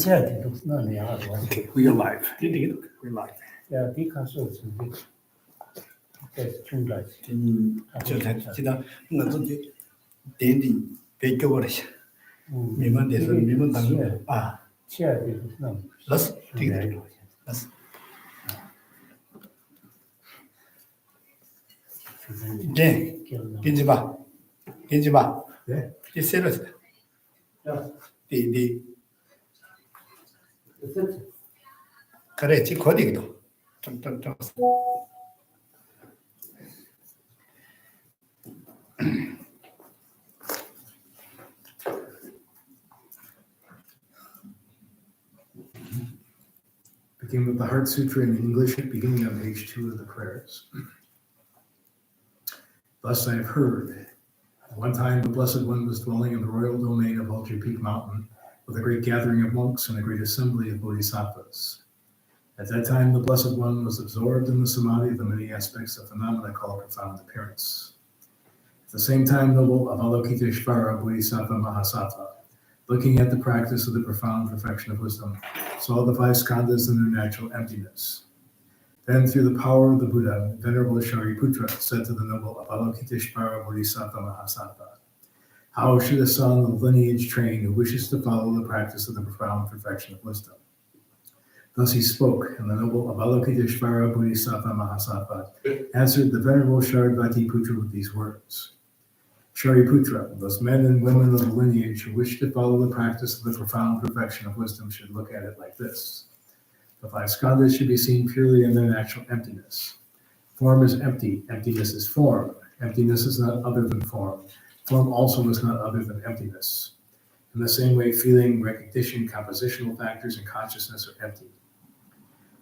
Okay, we are live. We're live. Yeah, because it's too late. 这才知道我自己点点别给我了下，明白的是明白当中啊，那是这个，那是。对，给你吧，给你吧，对，你写了是的，对。그래, 지 거리기도 좀. Begin with the Heart Sutra in English, beginning on page 2 of the prayers. Thus I have heard. At one time, the Blessed One was dwelling in the royal domain of Vulture Peak Mountain with a great gathering of monks and a great assembly of bodhisattvas. At that time, the Blessed One was absorbed in the samadhi of the many aspects of phenomena called profound appearance. At the same time, noble Avalokiteshvara Bodhisattva Mahasattva, looking at the practice of the profound perfection of wisdom, saw the five skandhas in their natural emptiness. Then, through the power of the Buddha, Venerable Shariputra said to the noble Avalokiteshvara Bodhisattva Mahasattva, "How should a son of lineage train who wishes to follow the practice of the profound perfection of wisdom?" Thus he spoke, and the noble Avalokiteshvara Bodhisattva Mahasattva answered the Venerable Sharadvatiputra with these words. Shariputra, those men and women of the lineage who wish to follow the practice of the profound perfection of wisdom should look at it like this. The five skandhas should be seen purely in their natural emptiness. Form is empty, emptiness is form. Emptiness is not other than form. Form also is not other than emptiness. In the same way, feeling, recognition, compositional factors, and consciousness are empty.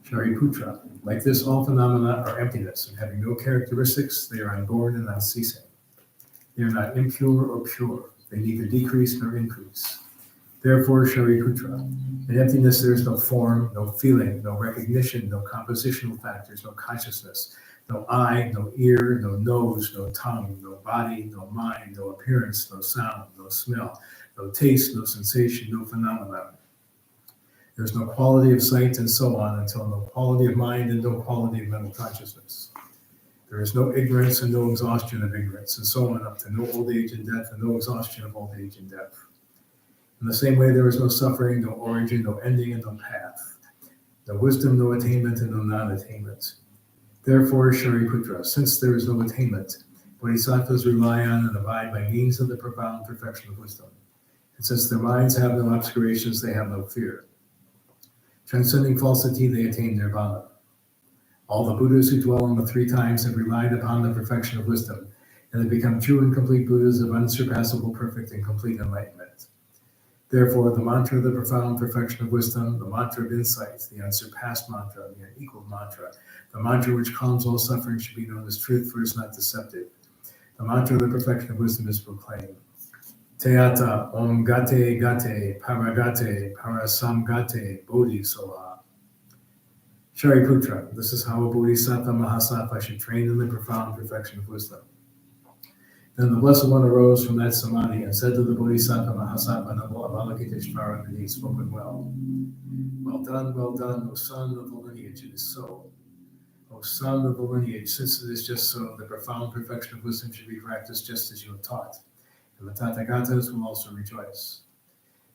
Shariputra, like this, all phenomena are emptiness, and having no characteristics, they are unborn and unceasing. They are not impure or pure. They neither decrease nor increase. Therefore, Shariputra, in emptiness there is no form, no feeling, no recognition, no compositional factors, no consciousness, no eye, no ear, no nose, no tongue, no body, no mind, no appearance, no sound, no smell, no taste, no sensation, no phenomena. There is no quality of sight and so on until no quality of mind and no quality of mental consciousness. There is no ignorance and no exhaustion of ignorance, and so on up to no old age and death and no exhaustion of old age and death. In the same way, there is no suffering, no origin, no ending, and no path. No wisdom, no attainment, and no non-attainment. Therefore, Shariputra, since there is no attainment, bodhisattvas rely on and abide by means of the profound perfection of wisdom. And since their minds have no obscurations, they have no fear. Transcending falsity, they attain nirvana. All the Buddhas who dwell on the three times have relied upon the perfection of wisdom, and have become true and complete Buddhas of unsurpassable, perfect, and complete enlightenment. Therefore, the mantra of the profound perfection of wisdom, the mantra of insight, the unsurpassed mantra, the unequaled mantra, the mantra which calms all suffering should be known as truth, for it is not deceptive. The mantra of the perfection of wisdom is proclaimed. Teata om gate gate paragate parasamgate bodhisoha. Shariputra, this is how a bodhisattva mahasattva should train in the profound perfection of wisdom. Then the Blessed One arose from that samadhi and said to the bodhisattva mahasattva noble Avalokiteshvara that he had spoken well. Well done, O son of the lineage, it is so. O son of the lineage, since it is just so, the profound perfection of wisdom should be practiced just as you have taught. And the Tathagatas will also rejoice.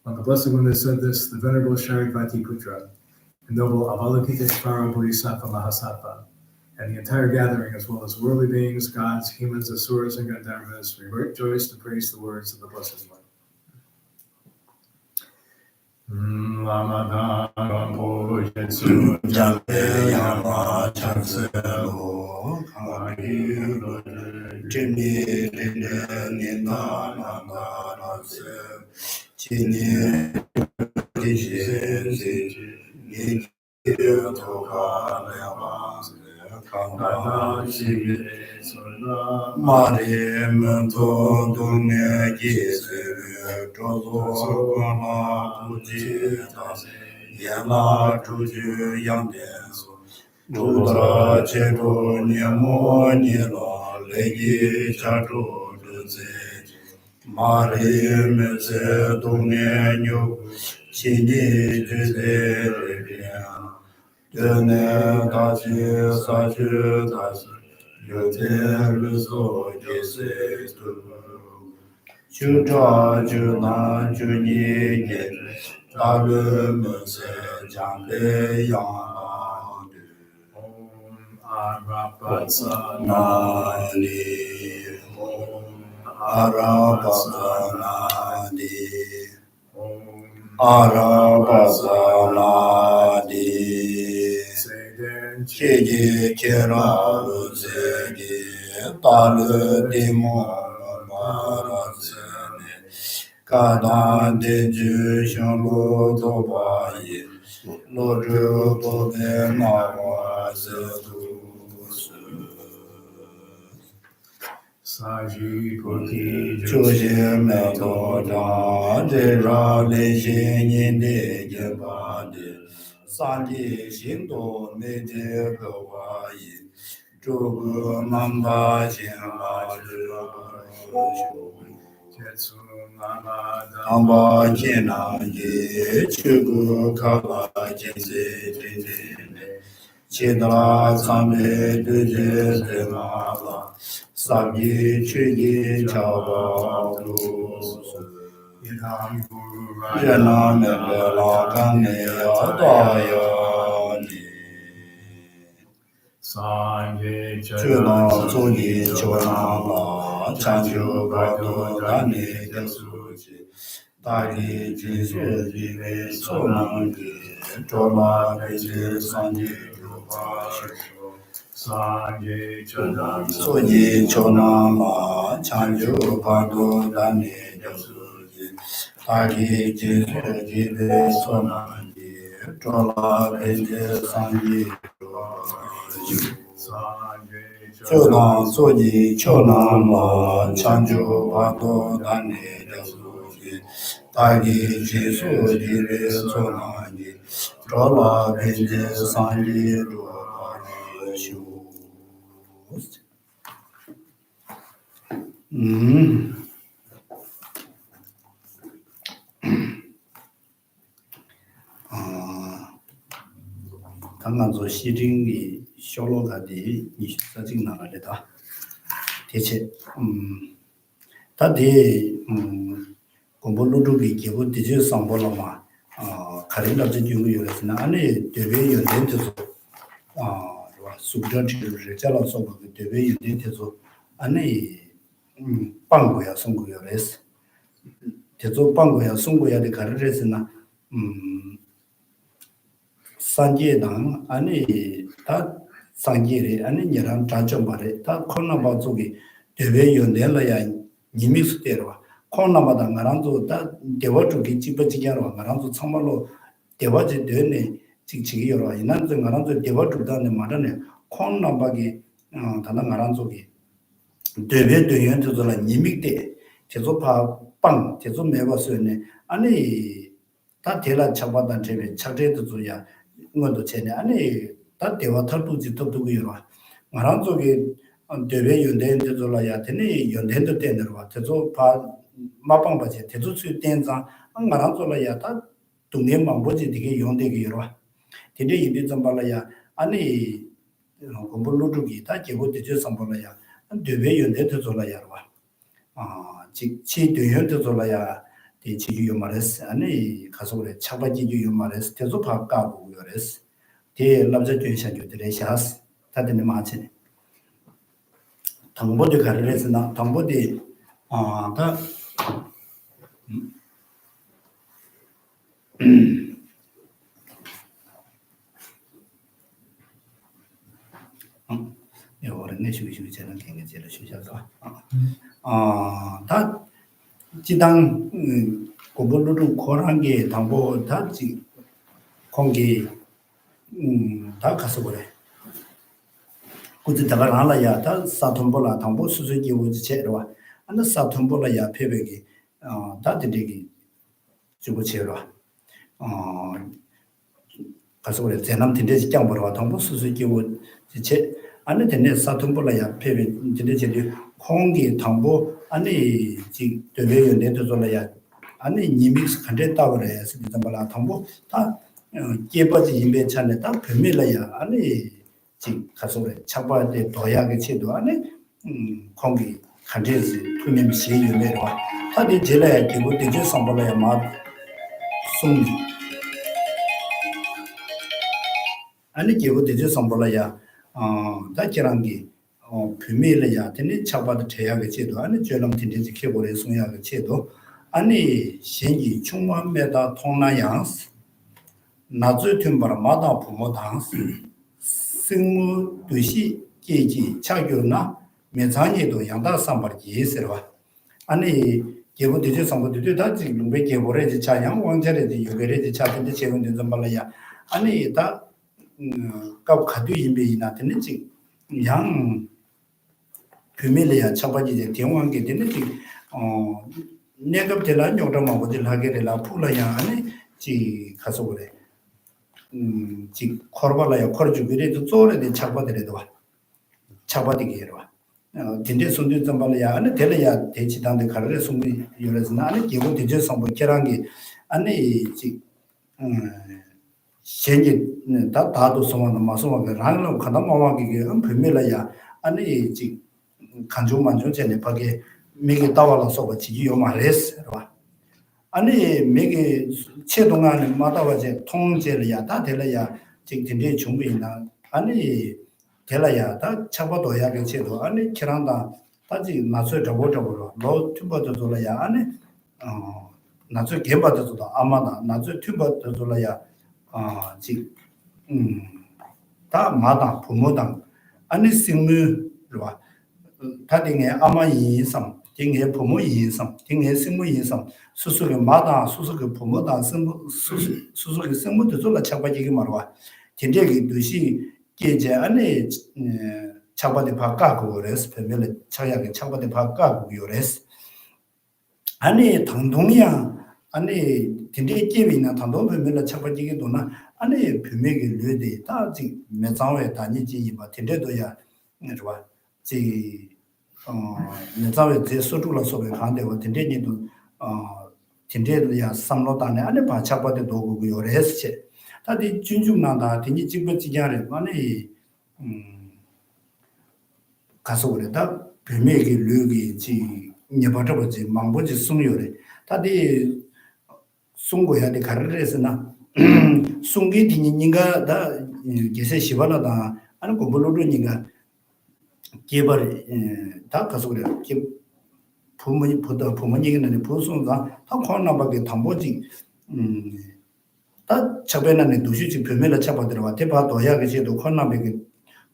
When the Blessed One had said this, the Venerable Sharadvatiputra, the noble Avalokiteshvara Bodhisattva Mahasattva, and the entire gathering, as well as worldly beings, gods, humans, asuras, and gandharvas, rejoiced and praised the words of the Blessed One. Chini Juderia, Dene Tachi Sachu Tas, Yote Luso Jese Tu, Chucha Juna Juni Gen, Talu Muse Jambe Yang, Arapatsanani, Arapatsanani, Arapatsanani, Chigi Kira Uzegi, Talu Dimo Marazene, Kadan Deju Shanglo Tobayi, Loju Tobe Mawazetu. Saji Puki Choshe Meto Dhan, Jera Le Shin Yin De Jebade, Sanji Shinto Me De Gawa Yi, Chogu Mamba Shinba Shu, Jetsu Mama Amba Jina Ye, Chogu Kaba Jinse Jindene, Chidra Same Duje Zemala, Sabji Chigi Chaba Blues, Yana Mebela Kane Adayani, Sanje Chuna Tsuji Chona Chanju Bado Dani Jasuji, Dagi Jisu Jive Sonangi, Chola Peji Sanji Rupashi, Sanje Chana Soji Chona Ma Chanju Bado Dani Jasuji, Dagi Jisu Jive Sonangi, Chola Peji Sanji Rupashi, Chodan Soji Chona Ma Chanju Bado Dani Jasuji, Dagi Jisu Jive Sonangi, Chola Peji Sanji Rupashi. 당간조 시링이 쇼로가디 이슈사직 나가래다. 대체 다디 공부로도기 기본 디지 상보로마 가린다지 중요해서는 안에 대외 연대에서 수비자들을 잘라서 그 대외 연대에서 안에 빵고야 송고요레스. 대조 빵고야 송고야의 가르레스나 산지에당 아니 다 산지에 아니 녀랑 자정바래 다 코로나 쪽이 대외 연대라야 니믹스대로 코로나마다 나랑도 다 대화 쪽이 집어지게로 나랑도 정말로 대화지 되네 직직이 여러 이난도 나랑도 대화 쪽다는 말은 코로나바기 다나 나랑 쪽이 대외 대연도라 니믹대 제조파 빵 제조 매버스네 아니 다 대라 잡아단 제베 차제도 줘야 이것도 전에 아니 다 대화 탈도지 dob도 여러 나랑 쪽에 대외 연대인데 졸라야 되네 연대도 되는 거 제조 파 마빵바지 제조 수 된자 나랑 졸라야 다 동네만 보지 되게 연대게 여러 되게 이제 좀 발라야 아니 공부로도기 다 제고 되죠 선발라야 대외 연대도 졸라야 지 대연도 졸라야 대치유 말했어 아니 가서 그래 차바지유 말했어 계속 바꿔고 그랬어 대 남자 교사들의 샤스 다들 마치네 당보도 가르래서나 당보디 다 요거는 쉬쉬 저는 굉장히 쉬셔서 다 지당 고불로 고란게 당보 다지 공기 다 가서 그래 굳이 다가 알아야 다 사통보라 당보 수수기 오지 제로와 안 사통보라야 페베기 다들이 주고 제로 가서 그래 제남 tinde지 짱보라 당보 수수기 오지 제 안에 되네 사통보라야 페베 tinde지 공기 당보 아니 지 되게 내도 졸라야 아니 니믹스 컨텐츠 타버에 스디zambal라 통보 다 깨버지 임베 찬에 다 변밀어야 아니 지 가서래 차바데 도약의 체도 안에 공기 컨텐츠 투님 시유네로 다들 제래 기부 되지 선발라야 마 숨 아니 기부 되지 선발라야 다지랑기 변밀어야 되니 차바데 대약의 체도 안에 저런 텐텐츠 케보레 송약의 체도 아니 신기 충만매다 통나양스 나주 tum바라 마다 부모당스 승무 도시 계기 차교나 매장에도 양다 삼바기 예스르와 아니 개보 되지 삼보도 다 지금 왜 개보래지 차양 왕자래지 요배래지 차든지 제군된 좀 말이야 아니 다 가도 임베이나 되는지 양 비밀이야 차바지 대왕게 되는지 내가 될라 요라마 어딜 하게 될라 풀라야 아니 지 가서 그래 지 코르발라야 코르주비레도 쪼레데 차바데레도 와 차바디게로 와 딘데 손들 좀 발라야 아니 될라야 대치단데 가르레 숨이 요래서나 아니 기본 대제 선보 계란기 아니 지 현재 다도 소만 마소만 라는 가다 마와게 엄밀라야 아니 지 간주만 좀 전에 밖에 메게 따와서 같이 요 말레스 봐 아니 메게 최동안 마다와제 통제를 다 될어야 지금 준비나 아니 될어야 다 차고도야 제도 아니 키란다 다지 나서 저거로 너 튜버도 돌아야 아니 나서 개바도 아마나 나서 튜버도 돌아야 다 마다 부모당 아니 생물로 다딩에 아마 이상 딩에 부모 이상 딩에 생물 이상 수수의 마다 수수의 부모다 수수의 생물도 졸라 차바지기 말와 딘데기 도시 계제 안에 차바데 바까고 그래서 패밀리 차야게 차바데 바까고 요레스 아니 당동이야 아니 딘데 게임이나 당동 패밀리 차바지기 도나 아니 비매기 르데 다지 매장에 다니지 이바 딘데도야 좋아 지 내자외 제 소주라 소베 간데고 딘데니도 딘데야 삼로다네 안에 바차바데 도고 요레스체 다디 준중나다 딘이 집어지냐래 아니 가서 그래다 비매기 르기 지 녀바터버지 망보지 숨요래 다디 숨고야 돼 가르레스나 숨기 디니가 다 게세 시발하다 아니 고블로르니가 개발 다 가서 그래 부모님 보다 부모님이는 부송가 다 코로나밖에 담보지 다 저변에 도시지 변면을 잡아 들어와 대파도 해야겠지도 코로나밖에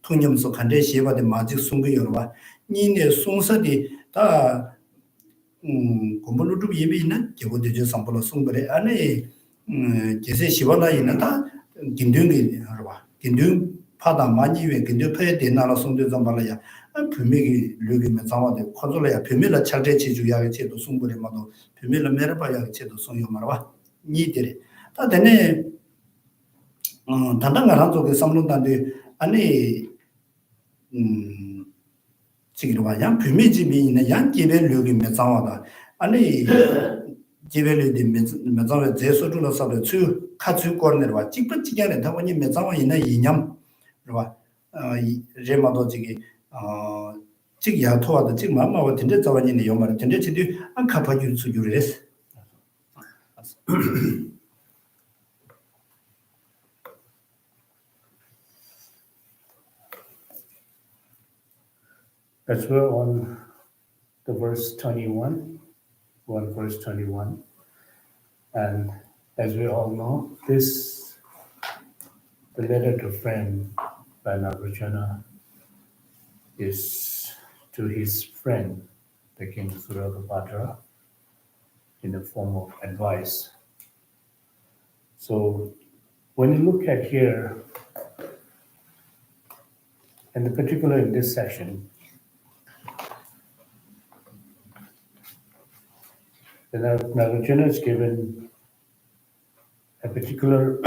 통념서 간대 시바데 마직 숨기 열어봐 니네 송사디 다 공부를 예비 있는 개보대저 상불로 송그래 안에 제세 시발라 있는 다 긴둥이 열어봐 긴둥 파다 많이 왜 근데 패 되나라 송대 좀 말이야 비밀이 르기면 상화데 컨트롤이야 비밀을 찾지 주야게 제도 송부리 마도 비밀을 매려봐야 제도 송요 말아 니들이 다 되네 단단한 쪽에 삼론단데 아니 지기로 와야 비밀집이 있는 양 기별 르기면 상화다 아니 기별이 되면 상화 제소주로 sab을 주 카츠 코너와 찍붙지게 다 보니 매상화 있는 이념 봐 제마도 지기 직야 토와도 직 마마와 된데 자원이네 요 말은 된데 지디 안 카파줄 수 유레스 As we're on the verse 21, verse 21, and as we all know, the letter to friend by Nagarjuna'a is to his friend, the king Suragapatra, in the form of advice. So when you look at here, and in particular in this section, the Nagarjuna'a is given a particular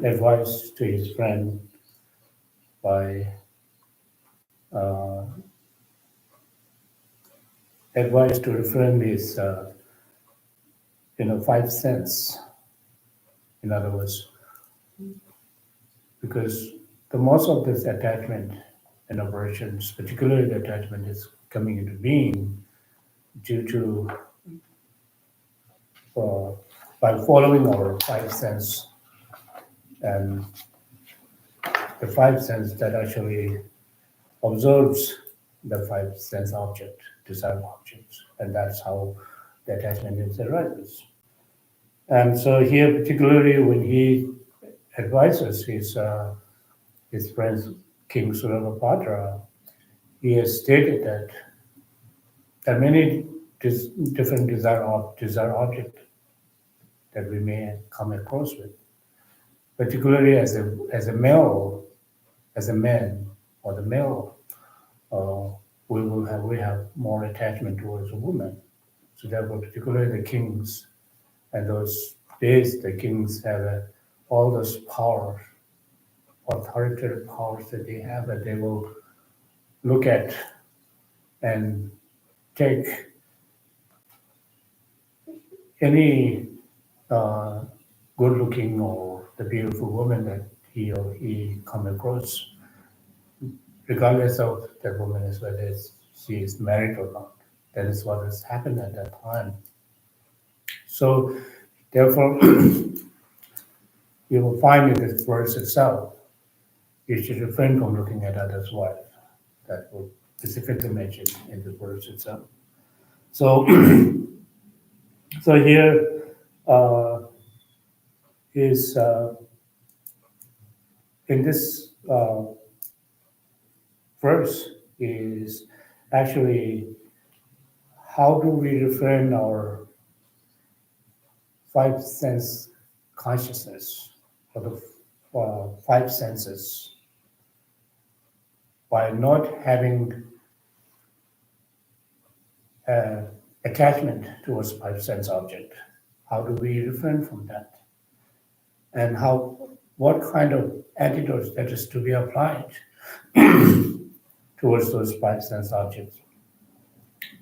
advice to his friend by advice to refrain his five sense. In other words, because the most of this attachment and aversions, particularly the attachment, is coming into being due to by following our five sense, and the five sense that actually observes the five sense object, desire objects, and that's how the attachment is arises. And so here, particularly when he advises his friend King Surabhadra, he has stated that there are many different desire objects that we may come across with, particularly as a male, as a man or the male, we have more attachment towards a woman. So therefore, particularly the kings and those days, the kings have all those powers, authoritative powers that they have, that they will look at and take any good-looking or the beautiful woman that he come across, regardless of that woman is whether she is married or not. That is what has happened at that time. So, therefore, you will find in this verse itself, you should refrain from looking at others' wife. That will specifically mentioned in the verse itself. So, so here is in this verse is actually how do we refrain our five sense consciousness or the five senses by not having attachment towards five sense object. How do we refrain from that? And what kind of antidotes that is to be applied towards those five sense objects?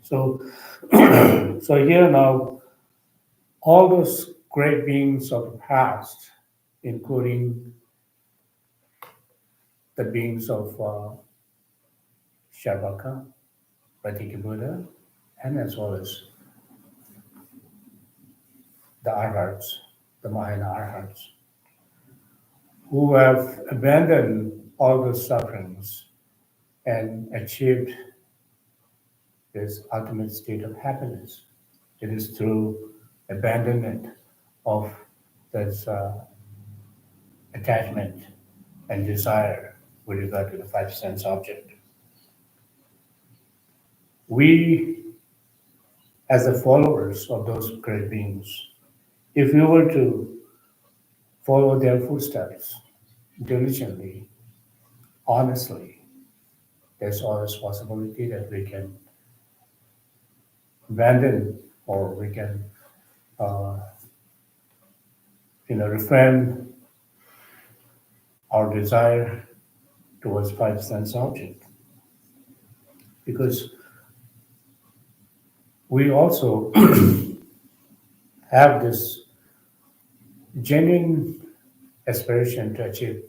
So, so here now, all those great beings of the past, including the beings of Sharvaka, Pratika Buddha, and as well as the Arhats, the Mahayana Arhats, who have abandoned all those sufferings and achieved this ultimate state of happiness. It is through abandonment of this attachment and desire with regard to the five sense object. We, as the followers of those great beings, if we were to follow their footsteps diligently, honestly, there's always possibility that we can abandon or we can refrain our desire towards five sense object. Because we also have this genuine aspiration to achieve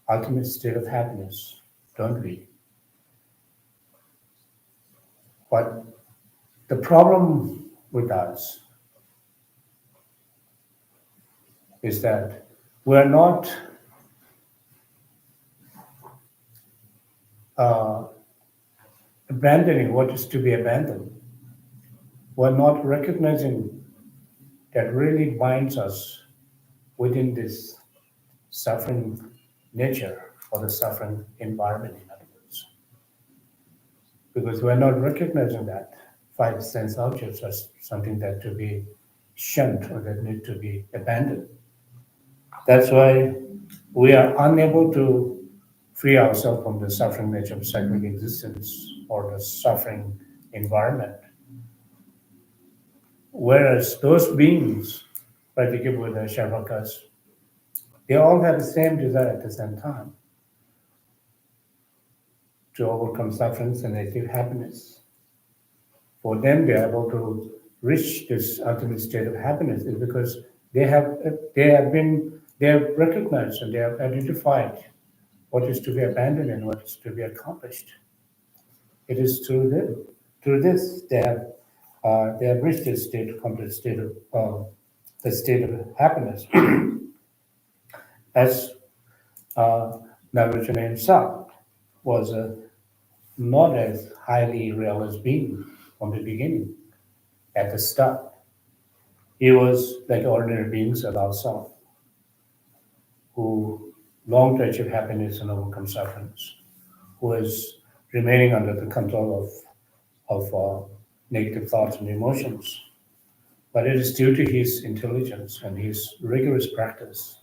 ultimate state of happiness, don't we? But the problem with us is that we're not abandoning what is to be abandoned. We're not recognizing that really binds us within this suffering nature or the suffering environment, in other words. Because we're not recognizing that five sense objects are something that to be shunned or that need to be abandoned. That's why we are unable to free ourselves from the suffering nature of cyclic existence or the suffering environment. Whereas those beings, particularly the Sharvakas, they all have the same desire at the same time to overcome sufferings and achieve happiness. For them, they're able to reach this ultimate state of happiness is because they have recognized and they have identified what is to be abandoned and what is to be accomplished. It is through this they have reached this state, complete state of the state of happiness, as Nagarjuna himself was not as highly realized being from the beginning. At the start, he was like ordinary beings at ourselves, who long to achieve happiness and overcome sufferings, who is remaining under the control of negative thoughts and emotions. But it is due to his intelligence and his rigorous practice,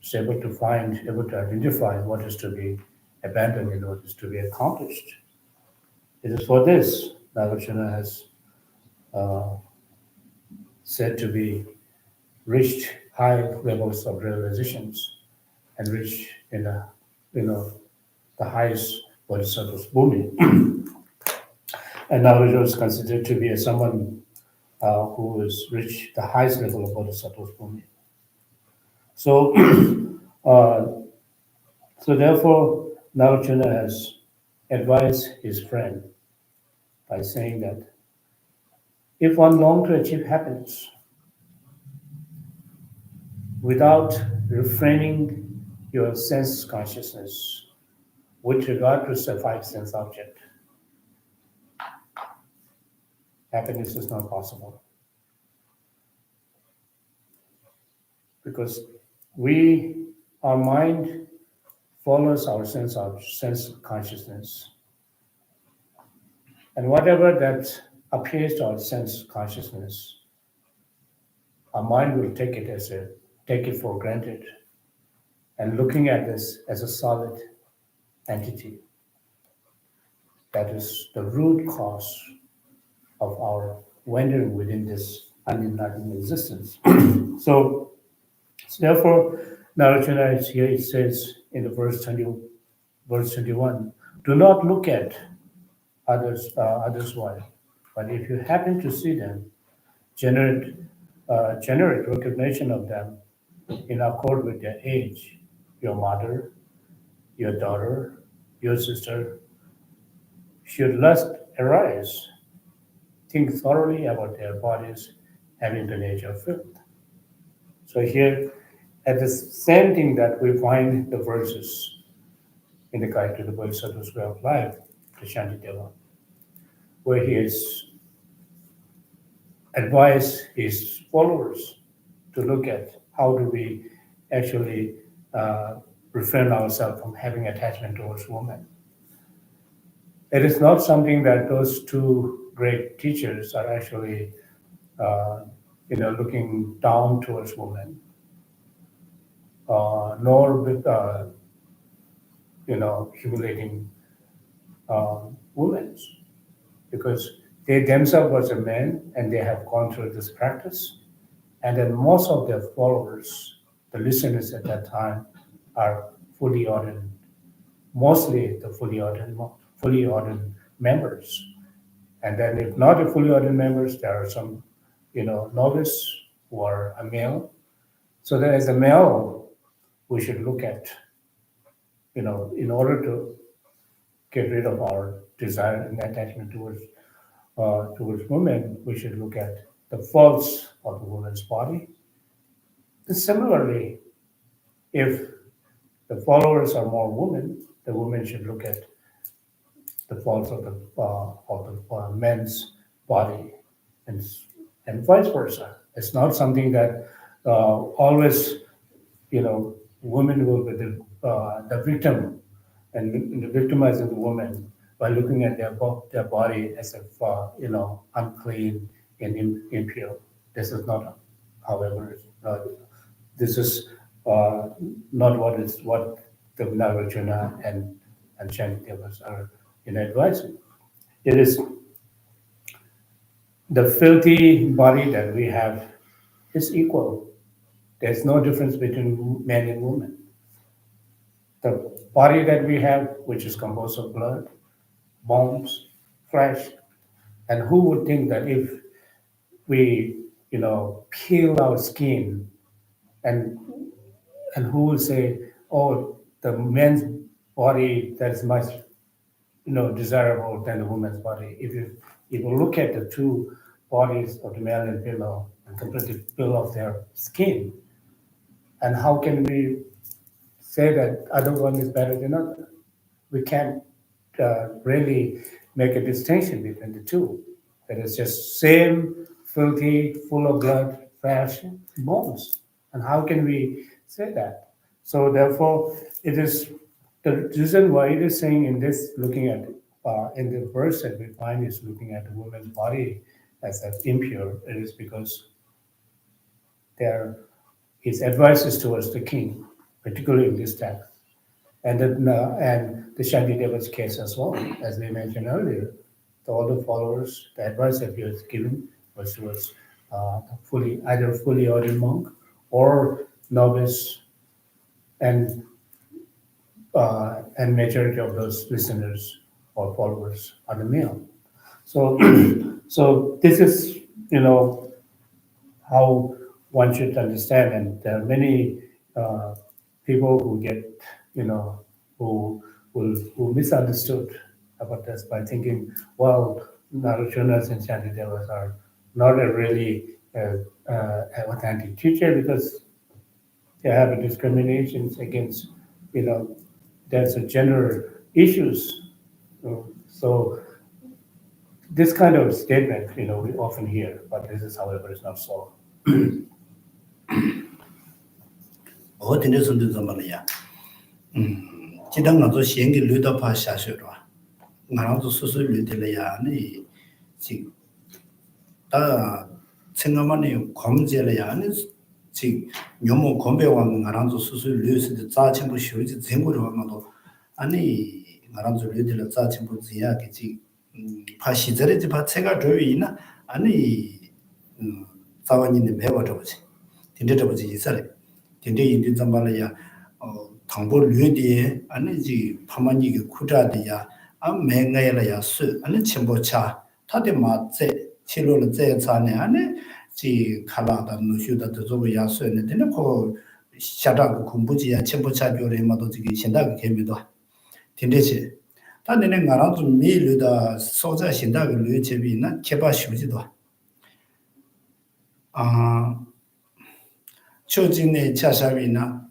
he's able to find, able to identify what is to be abandoned and what is to be accomplished. It is for this Nagarjuna has said to be reached high levels of realizations and reached in a, the highest bodhisattva's bhumi. And Nagarjuna is considered to be a someone who has reached the highest level of bodhisattva's bhumi. So, so therefore, Nagarjuna has advised his friend by saying that if one longs to achieve happiness without refraining your sense consciousness with regard to the five sense object, happiness is not possible. Because our mind follows our sense consciousness. And whatever that appears to our sense consciousness, our mind will take it for granted, and looking at this as a solid entity. That is the root cause of our wandering within this unenlightened existence. So therefore, Nagarjuna is here, it says in the verse 21, do not look at others while, but if you happen to see them, generate recognition of them in accord with their age, your mother, your daughter, your sister. Should lust arise, think thoroughly about their bodies having the nature of filth. So here, at the same thing that we find the verses in the Guide to the Bodhisattva's Way of Life, the Shantideva, where he has advised his followers to look at how do we actually refrain ourselves from having attachment towards women. It is not something that those two great teachers are actually, looking down towards women, nor with, humiliating women, because they themselves was a man and they have gone through this practice, and then most of their followers, the listeners at that time, are fully ordained, mostly the fully ordained members. And then if not the fully ordained members, there are some, novice who are a male. So that as a male, we should look at, in order to get rid of our desire and attachment towards women, we should look at the faults of the woman's body. And similarly, if the followers are more women, the women should look at the faults of the men's body, and vice versa. It's not something that always, women will be the victim and victimizing the woman by looking at their body as if unclean and impure. This is not, however, this is not what the Nagarjuna and Shantidevas are advising. It is the filthy body that we have is equal. There's no difference between men and women. The body that we have, which is composed of blood, bones, flesh, and who would think that if we, peel our skin, and who will say, oh, the man's body that is much, desirable than the woman's body. If you look at the two bodies of the male and female and completely peel off their skin, and how can we say that other one is better than other? We can't really make a distinction between the two. That is just same filthy, full of blood, flesh, bones. And how can we say that? So therefore, it is the reason why it is saying in this, looking at in the verse that we find is looking at the woman's body as impure. It is because there his advice is towards the king, particularly in this text. And the Shanti Deva's case as well, as we mentioned earlier, all the followers, the advice that he was given was towards either fully ordained monk or novice, and majority of those listeners or followers are the male. So, so this is how one should understand, and there are many people who get who misunderstood about this by thinking, well, Nagarjuna's and Shantidevas are not a really authentic teacher because they have a discriminations against, there's a gender issues. So this kind of statement, we often hear, but this is, however, is not so. 어딘데 손도 zambalaya chidang nga zo shengi luda pa sha shu ro nga zo su su lude la ya ni chi ta chenga ne komje la ya ni chi nyomo kombe wa nga zo su su lu su de za chen bu shu ji zeng gu ro ma do ani nga zo lude la za chen bu zi ya ge chi pa shi zere ji pa chega do yi na ani zawani ne me wa do ji tinde do ji sa le tinde yin zambalaya 당보 류디 아니지 파마니게 쿠자디야 아 맹가야라야 수 아니 첨보차 타데 마제 치료를 제차네 아니 지 칼라다 누슈다 저거 야수네 되는 거 샤다고 공부지야 첨보차 교래마도 지기 신다고 개미도 딘데지 단내는 가라도 미르다 소자 신다고 류제비나 개바 쉬지도 아 초진의 차샤비나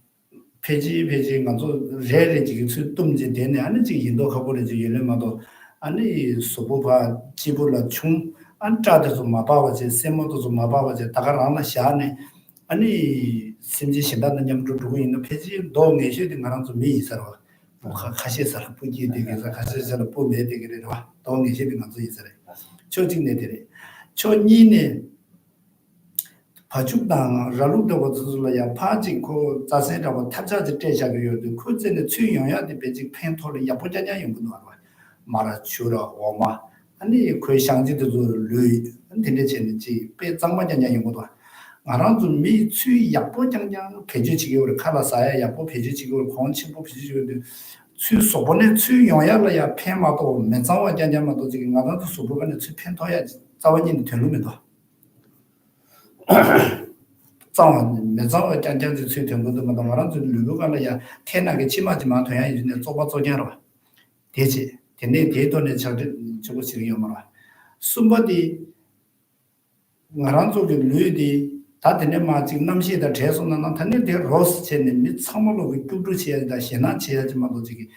페이지 가서 레레 지금 tum지 되네 아니 지금 인도 가버리지 얘네마도 아니 소보바 지불라 총 안짜도 좀 마바바지 세모도 좀 마바바지 다가라나 샤네 아니 심지 신다는 점도 두고 있는 페이지 도 내셔도 나랑 좀 미이서로 가시서 보기 되게서 가시서 보면 되게로 도 내셔도 가서 있어요 초진네들이 초니네 파죽당 라루도 버즈라야 파지고 자세라고 탑자지 대샤고요도 그전에 추용야데 베지 펜토를 야보자냐 연구도 하고 말아 주라 오마 아니 그 상지도 르 근데 제는지 배 장마자냐 연구도 알아도 미 추이 야보장장 배주지기를 칼라사야 야보 배주지기를 공치부 배주지기를 추 소번에 추용야라야 펜마도 맨장와자냐마도 지금 알아도 소번에 추 펜토야 자원이 되는면도 자원 매자와 짠짠지 수된 것도 뭐 말한지 누구가라야 태나게 치마지만 돼야 이제 좁아 좁냐로 되지 근데 대도는 저거 지금 말아 숨바디 말한쪽에 류디 다들 마치 남시다 재소는 나타내 대 로스 체는 미 참으로 위두도 지야다 현안 지야지만도 지기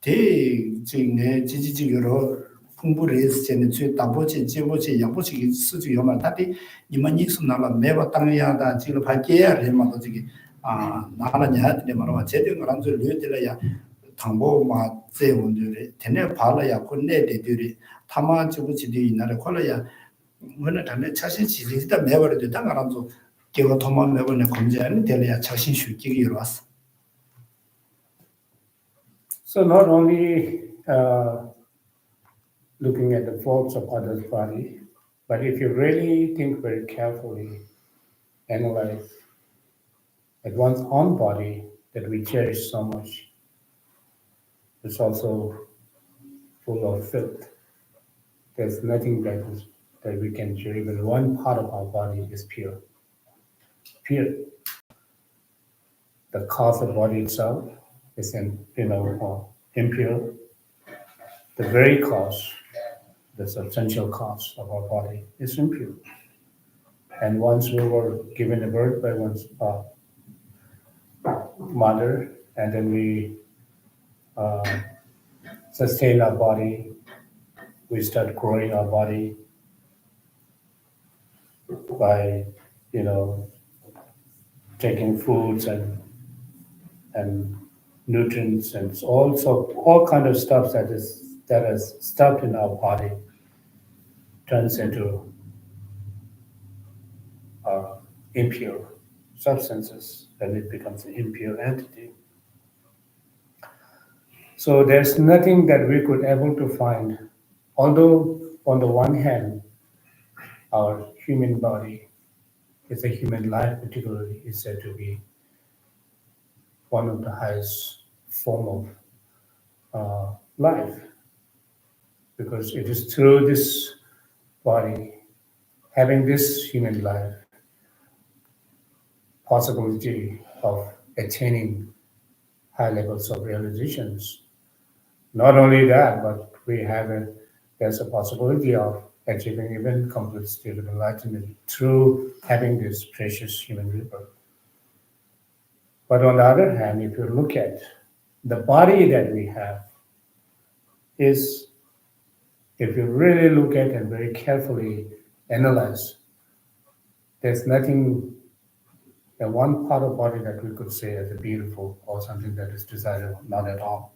대 지네 지지지로 공부를 해서 쟤는 저 다보지 제보지 양보지 수지 요말 다디 이만 익숙나라 매번 땅이야다 지금 밝게야 레마도 저기 나라냐 되 말아 제대로 그런 줄 류들이야 당보 마 제원들이 되네 발라야 군내들이 타마 주부지들이 이나라 콜라야 원래 단내 자신 지리다 매버도 당가람도 개가 도마 매번에 검제하는 되려야 자신 쉽게 이루었어. So not only looking at the faults of others' body, but if you really think very carefully, analyze at one's own body that we cherish so much, it's also full of filth. There's nothing that is that we can share even one part of our body is pure. Pure. The cause of body itself is impure. The very cause, the substantial cause of our body is impure. And once we were given a birth by one's mother, and then we sustain our body, we start growing our body by, taking foods and nutrients and also all kind of stuff that is stuck in our body turns into impure substances, and it becomes an impure entity. So there's nothing that we could able to find, although on the one hand, our human body is a human life particularly is said to be one of the highest form of life, because it is through this body, having this human life, possibility of attaining high levels of realizations. Not only that, but there's a possibility of achieving even complete state of enlightenment through having this precious human rebirth. But on the other hand, if you look at the body that we have, is, if you really look at and very carefully analyze, there's nothing, one part of body that we could say as a beautiful or something that is desirable, not at all.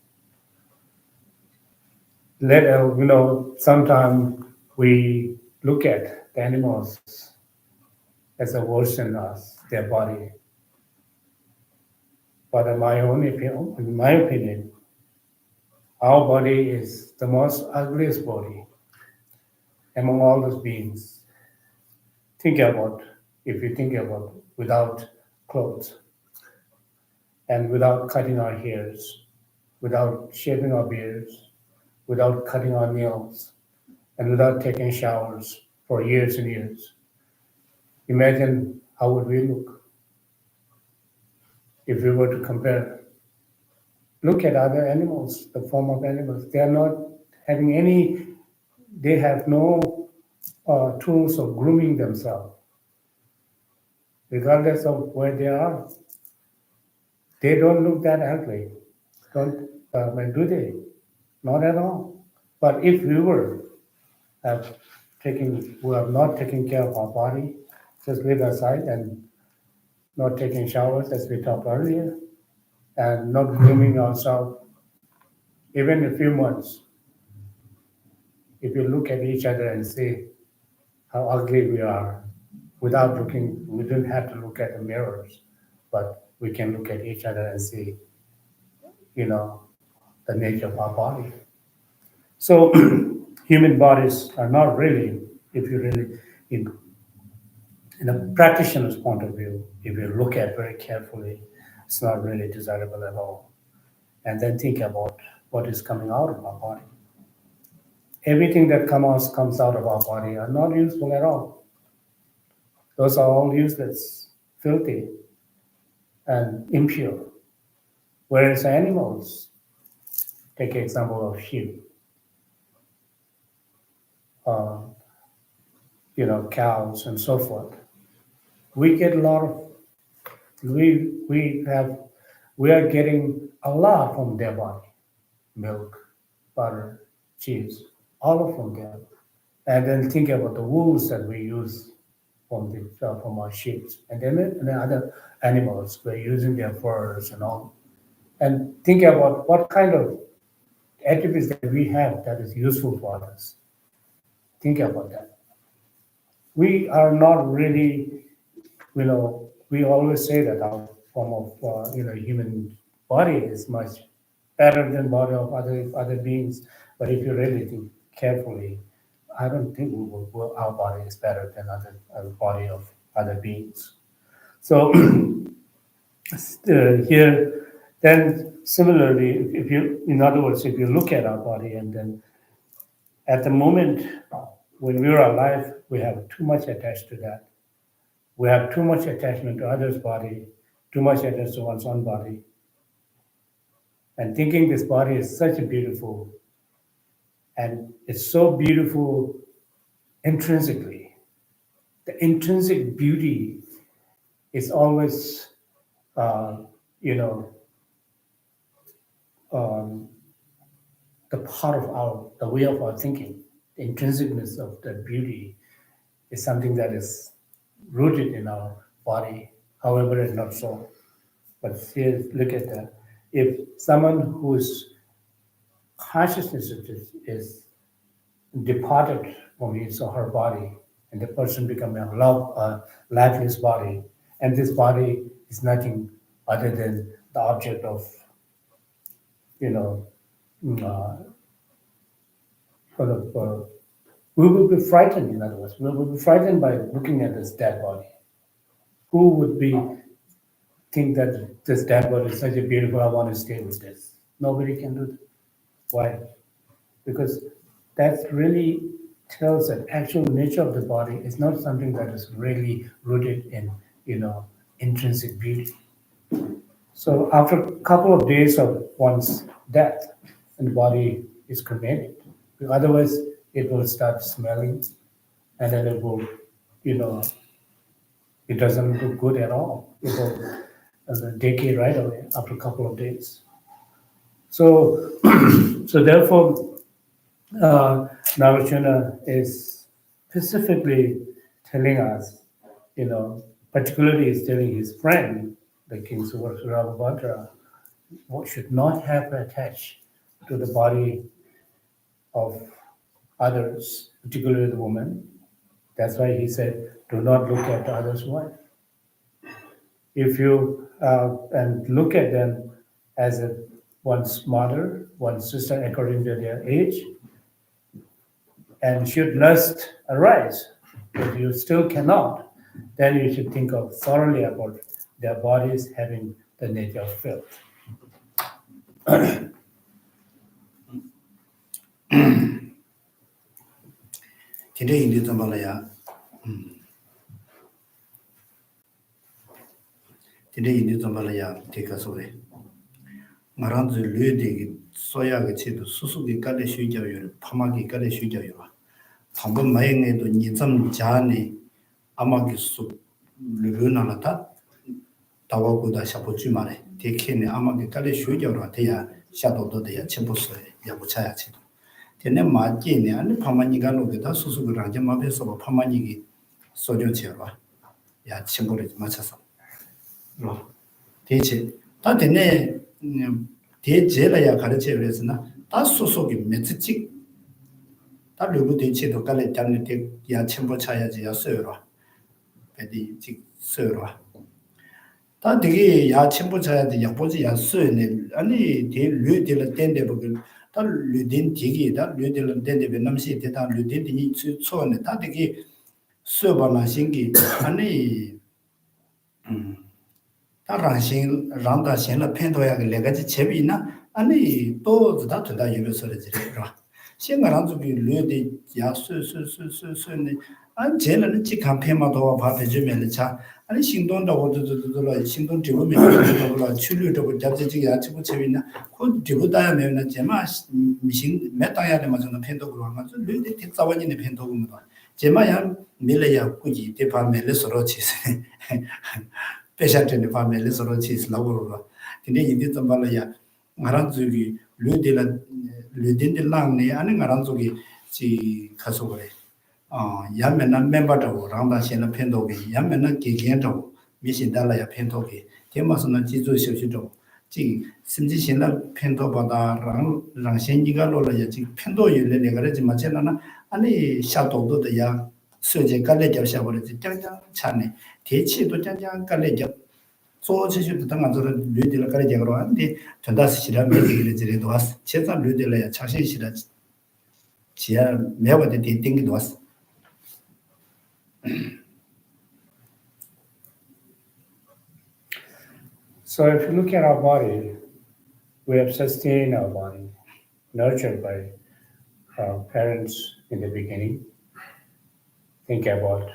Sometimes we look at the animals as a worse than us, their body. But in my opinion, our body is the most ugliest body among all those beings. If you think about without clothes and without cutting our hairs, without shaving our beards, without cutting our nails, and without taking showers for years and years. Imagine how would we look if we were to compare. Look at other animals, the form of animals. They are not having they have no tools of grooming themselves. Regardless of where they are, they don't look that ugly. Do they? Not at all. But if we have not taking care of our body, just live aside and not taking showers, as we talked earlier, and not grooming ourselves, even a few months, if you look at each other and see how ugly we are, without looking, we don't have to look at the mirrors, but we can look at each other and see, the nature of our body. So human bodies are not really, if you really, in a practitioner's point of view, if you look at very carefully, it's not really desirable at all. And then think about what is coming out of our body. Everything that comes out of our body are not useful at all. Those are all useless, filthy, and impure. Whereas animals, take an example of sheep, cows and so forth. We get a lot of, we are getting a lot from their body, milk, butter, cheese, all from them. And then think about the wools that we use from our sheep, and then the other animals, we're using their furs and all. And think about what kind of attributes that we have that is useful for others. Think about that. We are not really, we always say that our form of, human body is much better than body of other beings. But if you really think carefully, I don't think our body is better than other body of other beings. So here, then similarly, in other words, if you look at our body, and then at the moment when we were alive, we have too much attached to that. We have too much attachment to others' body, too much attached to one's own body. And thinking this body is such a beautiful, and it's so beautiful intrinsically. The intrinsic beauty is always, you know, the part of the way of our thinking. The intrinsicness of the beauty is something that is rooted in our body, however, it's not so. But here, look at that. If someone whose consciousness is departed from his or her body, and the person becomes a lifeless body, and this body is nothing other than the object of, we will be frightened, in other words. We will be frightened by looking at this dead body. Who would think that this dead body is such a beautiful, I want to stay with this? Nobody can do that. Why? Because that really tells that actual nature of the body is not something that is really rooted in, intrinsic beauty. So after a couple of days of one's death, and the body is cremated, otherwise it will start smelling, and then it will, it doesn't look good at all. It will decay right away after a couple of days. So, so therefore, Nagarjuna is specifically telling us, particularly is telling his friend, the king Surabhadra, should not have attached to the body of others, particularly the woman. That's why he said, do not look at the other's wife. If you and look at them as one's mother, one's sister, according to their age, and should lust arise, if you still cannot, then you should think thoroughly about their bodies having the nature of filth. Today in the Malaya, take us away. Maranzu Ludi, Soya, Susuki, Kale Shuja, Pamaki, Kale Shuja, Tambo Mayne, Nizam Jani, Amagisu, Luna, Tawaguda Shapochimare, taking Amaki Kale Shuja, Tea, Shadow de Chempos, Yabuchachi. Tene Margini and Pamanigano with us, Susuga, Jamabes of Pamanigi, Sojo Chera, Ya Chimbori Machasa. Teach that in a Jela Karacheresna, that's so message. That you would teach to Galatan, Ya Chimbochaya, Sura, Pedi Sura. That the Ya Chimbochaya, the Yapozi, Yasun, only the Ludil Tendable, that Ludin Tigi, that Ludil Tendable, Namsi, that Ludin to Son, that the Surbana Singi, only. 다랑신 랑다신의 펜도야게 레가지 제비나 아니 또 다다 유베서지라 신가랑주기 르데 야스스스스스네 안 제는 지 캠페인마도 바페주면은 차 아니 신동도 오도도도 신동 디고면도 출류도 잡지지 야치고 제비나 그 디고다야면 제마 미신 메타야데 맞는 펜도고 하면서 르데 택자원이네 펜도고도 제마야 밀레야 꾸지 대파멜레 서로치세 Peshatene family Sorochis Lavora. Today in the Malaya, Maranzugi, Ludin the Langne, and Maranzugi, Chi Kasore. Yamena member of Randa Shena Pentogi, Yamena Gigento, Mishin Dalaya Pentogi, Temasona Jizu Shito, Chi, Simjishina Pentobada, Rangshengiga Lola, Pento, you let the garage Machelana, and a shadow the young Surgeon College of Shabority, Chane. 대치도 짱짱 깔래죠. 소치슈도 당한저를 류딜 깔래죠. 그러는데 전다스시라 메디글지레도 왔어. 제가 류딜에 자신시라 지야 매버데 띵기도 왔어. So if you look at our body, we have sustained our body, nurtured by our parents in the beginning. think about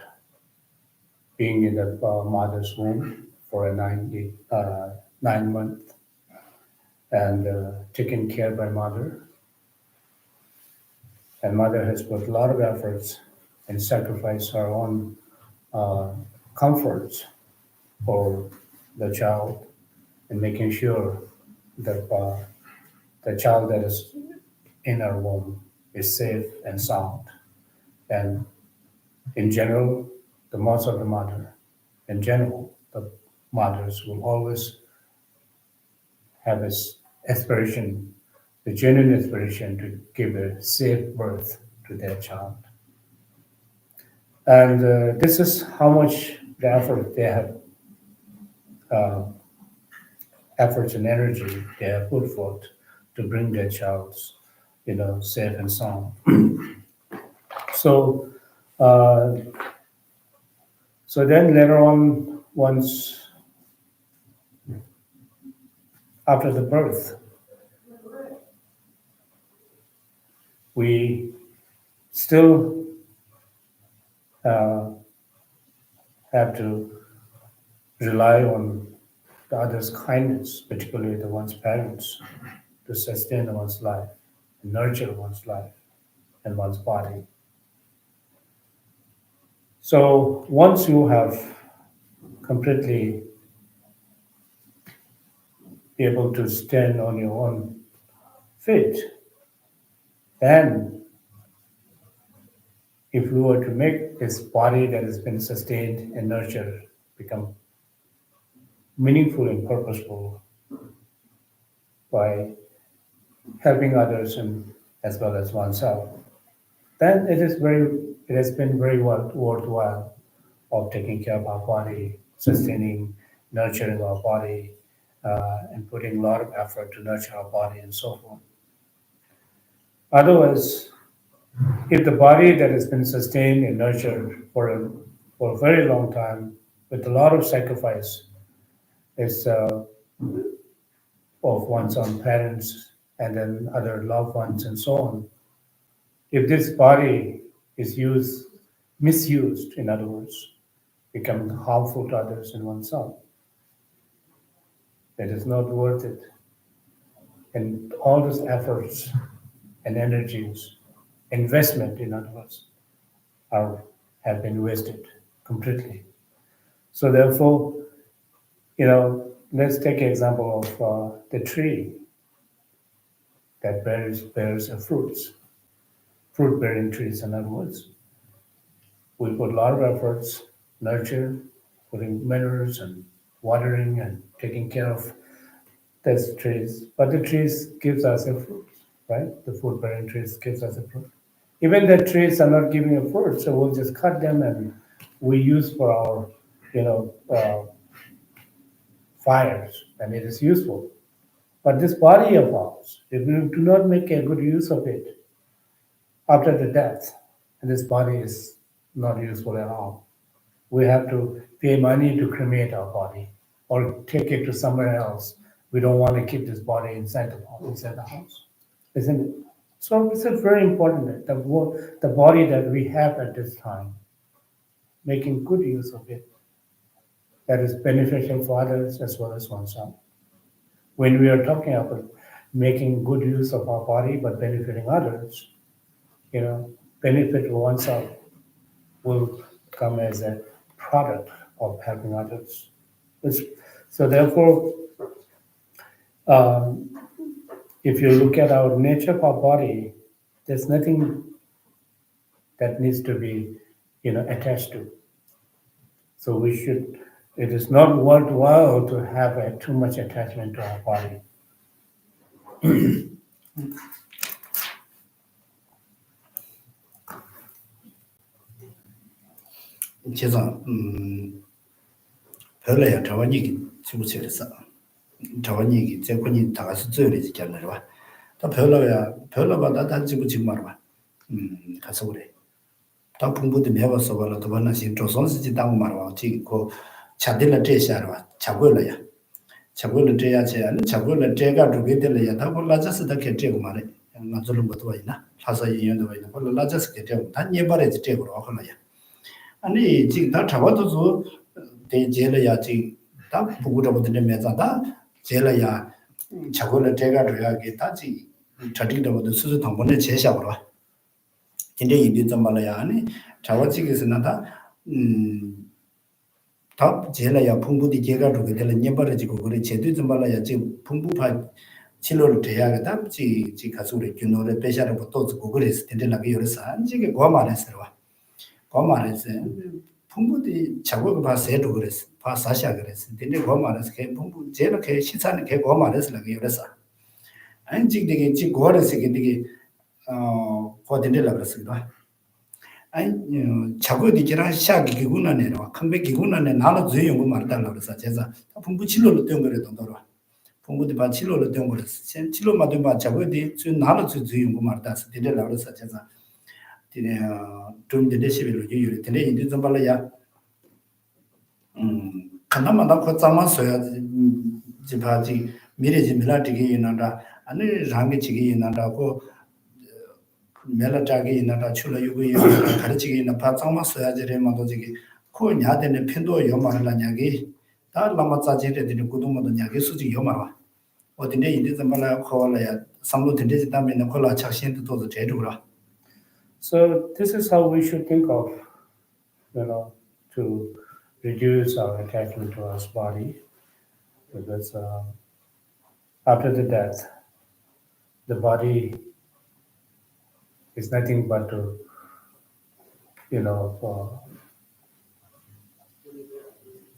being in the mother's womb for a 9 month and taken care by mother. And mother has put a lot of efforts and sacrificed her own comforts for the child and making sure that the child that is in her womb is safe and sound. And in general, the mothers will always have this aspiration, the genuine aspiration to give a safe birth to their child. And this is how much the effort they have, efforts and energy they have put forth to bring their child, safe and sound. So, so then later on, once after the birth, we still have to rely on the other's kindness, particularly the one's parents, to sustain one's life, and nurture one's life and one's body. So once you have completely able to stand on your own feet, then if you were to make this body that has been sustained and nurtured become meaningful and purposeful by helping others and as well as oneself, then it has been very worthwhile of taking care of our body, sustaining, nurturing our body, and putting a lot of effort to nurture our body and so forth. Otherwise, if the body that has been sustained and nurtured for a very long time with a lot of sacrifice is of one's own parents and then other loved ones and so on, if this body is misused, in other words, becoming harmful to others and oneself, it is not worth it. And all those efforts and energies, investment, in other words, have been wasted completely. So therefore, let's take an example of the tree that bears fruits, fruit-bearing trees, in other words. We put a lot of efforts, nurture, putting minerals and watering and taking care of these trees, but the trees gives us a fruit, right? The fruit-bearing trees gives us a fruit. Even the trees are not giving a fruit, so we'll just cut them and we use for our, fires, and it is useful. But this body of ours, if we do not make a good use of it after the death, and this body is not useful at all, we have to pay money to cremate our body or take it to somewhere else. We don't want to keep this body inside the house, isn't it? So it's very important that the body that we have at this time, making good use of it, that is beneficial for others as well as oneself. When we are talking about making good use of our body but benefiting others, benefit for oneself will come as a product of helping others. So therefore, if you look at our nature of our body, there's nothing that needs to be, attached to. So it is not worthwhile to have too much attachment to our body. 별로야. 저번이 지구체에서 저번이 제군이 다 같이 쪼여리지 않는 봐. 또 별로보다 다 지구지 말아. 가서 그래. 다 공부도 해봐서 봐라. 또 만나신 조선시대 당 말아. 지고 차들을 제시하라. 자고려야. 자고를 제야지 않은 자고를 제가 두게 될래야. 다 몰라져서 다 개제고 말해. 나절은 것도 있나? 사서 이연도 있나? 몰라져서 개제고 다 예발에 제고로 하려야. 아니 지금 다 잡아도 대 제려야 지금 다 보고 잡아도 매자다 제려야 저거를 제가 줘야게 다지 저기도 수수 당번에 제시하고 근데 이제 좀 말이야 아니 잡아지게서나다 다 제려야 풍부디 제가 주게 될 녀버지고 그래 제도 좀 말이야 지금 풍부파 치료를 돼야겠다 지 가수를 균노를 빼셔는 것도 또 그래서 근데 나게 요래서 안지게 고마랬어요 고마랬어 풍부디 작업을 봐서도 그랬어 봐 사시아 그랬어 근데 고마랬어 그 풍부 제가 그 시산을 그 고마랬어 나게 요래서 안지 되게 지 고래서 되게 고된들라 그랬습니다 아니 작업이 지나 시작이 기구나네요 컴백 기구나네 나는 주요 거 말달라 그래서 제가 풍부 치료를 된 거래도 돌아 풍부디 봐 치료를 된 거래서 치료 맞은 봐 작업이 주 나는 주요 거 말다서 되려라 그래서 제가 디네 좀 데시벨로 유유 되네 이제 좀 발라야 간단하다 거 잠만서야 지바지 미래지 밀라티기 있는다 아니 장기치기 있는다고 멜라타기 있는다 출라 유고 가르치기 있는 파상만 써야 되는만도 지기 코 냐되는 핀도 요마라냐기 다 라마짜지데 되는 구동모도 냐기 수지 요마라 어딘데 이제 좀 발라 코라야 상로 된데 다음에는 콜라 착신도 또 제대로라 So this is how we should think of, to reduce our attachment to our body, because after the death, the body is nothing but to,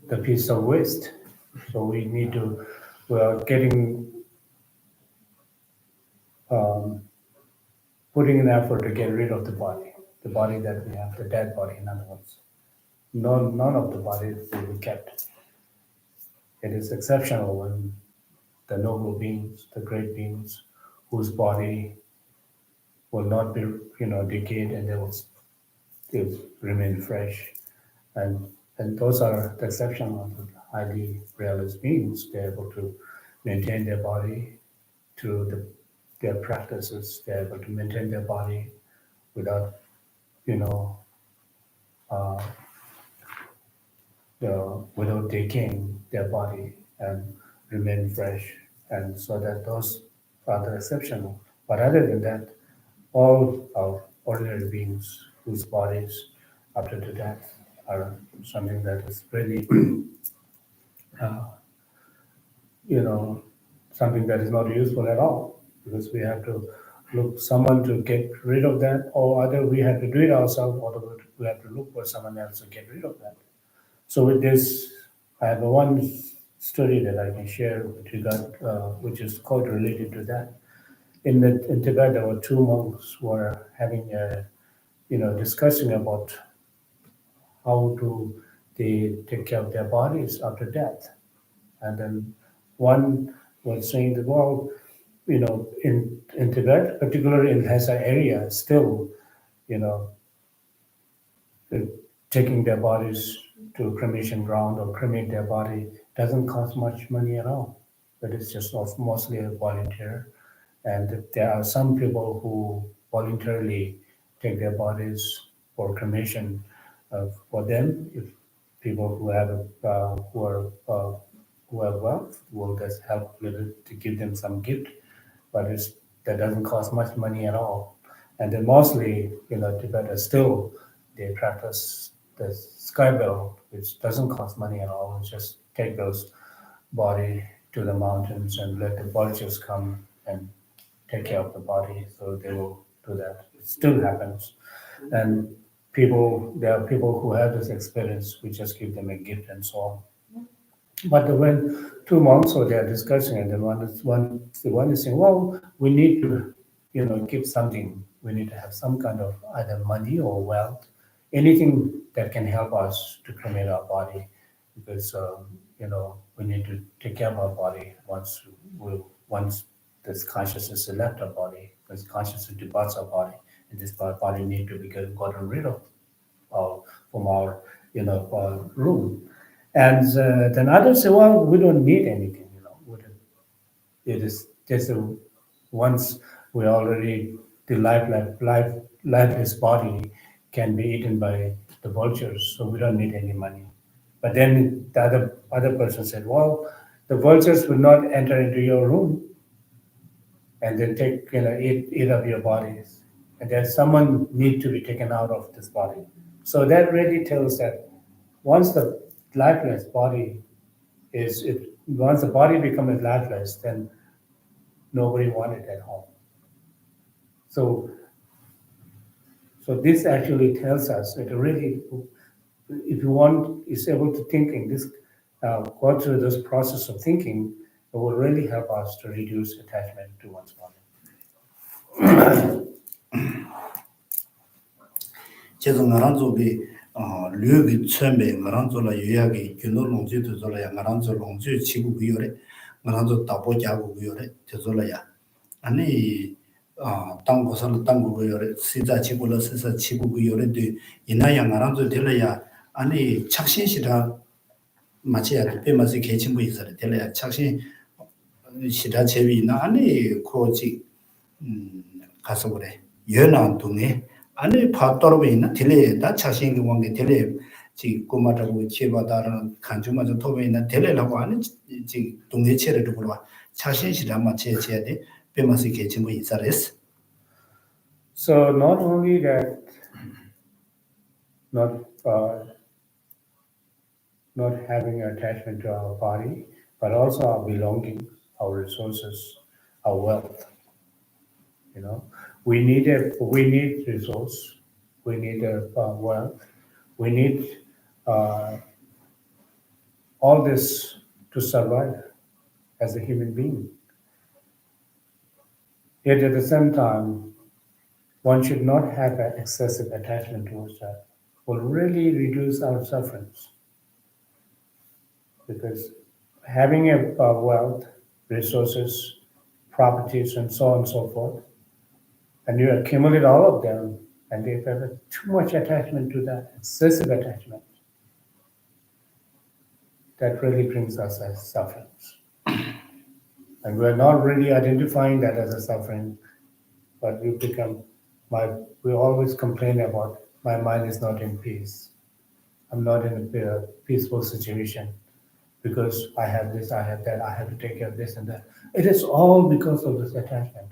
the piece of waste. So we are putting an effort to get rid of the body that we have, the dead body, in other words. None of the bodies will be kept. It is exceptional when the noble beings, the great beings, whose body will not be, decayed, and they'll remain fresh. And those are the exception of the highly realized beings. They're able to maintain their body through their practices. They're able to maintain their body without, without decaying their body and remain fresh. And so that those are the exceptional. But other than that, all our ordinary beings whose bodies after the death are something that is really, uh, something that is not useful at all, because we have to look someone to get rid of that, or either we have to do it ourselves, or we have to look for someone else to get rid of that. So with this, I have one story that I can share with regard, which is quite related to that. In Tibet, there were two monks who were having a, discussing about how they take care of their bodies after death. And then one was saying that, well, in Tibet, particularly in Lhasa area, still, taking their bodies to a cremation ground or cremate their body doesn't cost much money at all. But it's just mostly a volunteer. And there are some people who voluntarily take their bodies for cremation. For them, if people who have wealth will just help to give them some gift, but that doesn't cost much money at all. And then mostly, Tibet still they practice the sky bell, which doesn't cost money at all. It's just take those body to the mountains and let the vultures come and take care of the body. So they will do that. It still happens. And there are people who have this experience, we just give them a gift and so on. But when 2 months or they are discussing, and then one is saying, well, we need to, give something. We need to have some kind of either money or wealth, anything that can help us to cremate our body, because we need to take care of our body once this consciousness has left our body, because consciousness departs our body, and this body need to be gotten rid of from our room. And then others say, well, we don't need anything, it is just once we already the lifeless body can be eaten by the vultures, so we don't need any money. But then the other person said, well, the vultures will not enter into your room and then take, eat up your bodies. And then someone need to be taken out of this body. So that really tells that once the lifeless body once the body becomes lifeless, then nobody wanted at home. So this actually tells us that really, if you want, is able to think in this, go through this process of thinking, it will really help us to reduce attachment to one's body. 제가 나란조비 류비 처음에 나란조라 요약이 균도 농지도 졸아야 나란조 농지 지구 위요래 나란조 따보 자고 위요래 되졸아야 아니 땅고선 땅고 위요래 시자 지구로 시자 지구 위요래도 이나야 나란조 될래야 아니 착신시라 마치야 빼마시 개침부 있어야 될래야 착신 시다 제비나 아니 코지 가서 그래 연안 동에 아니 파도로 있는 딜레 다 자신이 원게 딜레 지 꼬마다고 제바다는 간주마저 토베 있는 딜레라고 하는 지 동네체를 불러 자신시라만 제제야 돼 빼마시 개침부 있어야스. So not only that, not having attachment to our body, but also our belongings, our resources, our wealth. We need resource, we need wealth, we need all this to survive as a human being. Yet at the same time, one should not have an excessive attachment towards that. Will really reduce our sufferings. Because having a wealth, resources, properties, and so on and so forth, and you accumulate all of them, and if you have too much attachment to that, excessive attachment, that really brings us as sufferings. And we're not really identifying that as a suffering, but we always complain about my mind is not in peace. I'm not in a peaceful situation because I have this, I have that, I have to take care of this and that. It is all because of this attachment.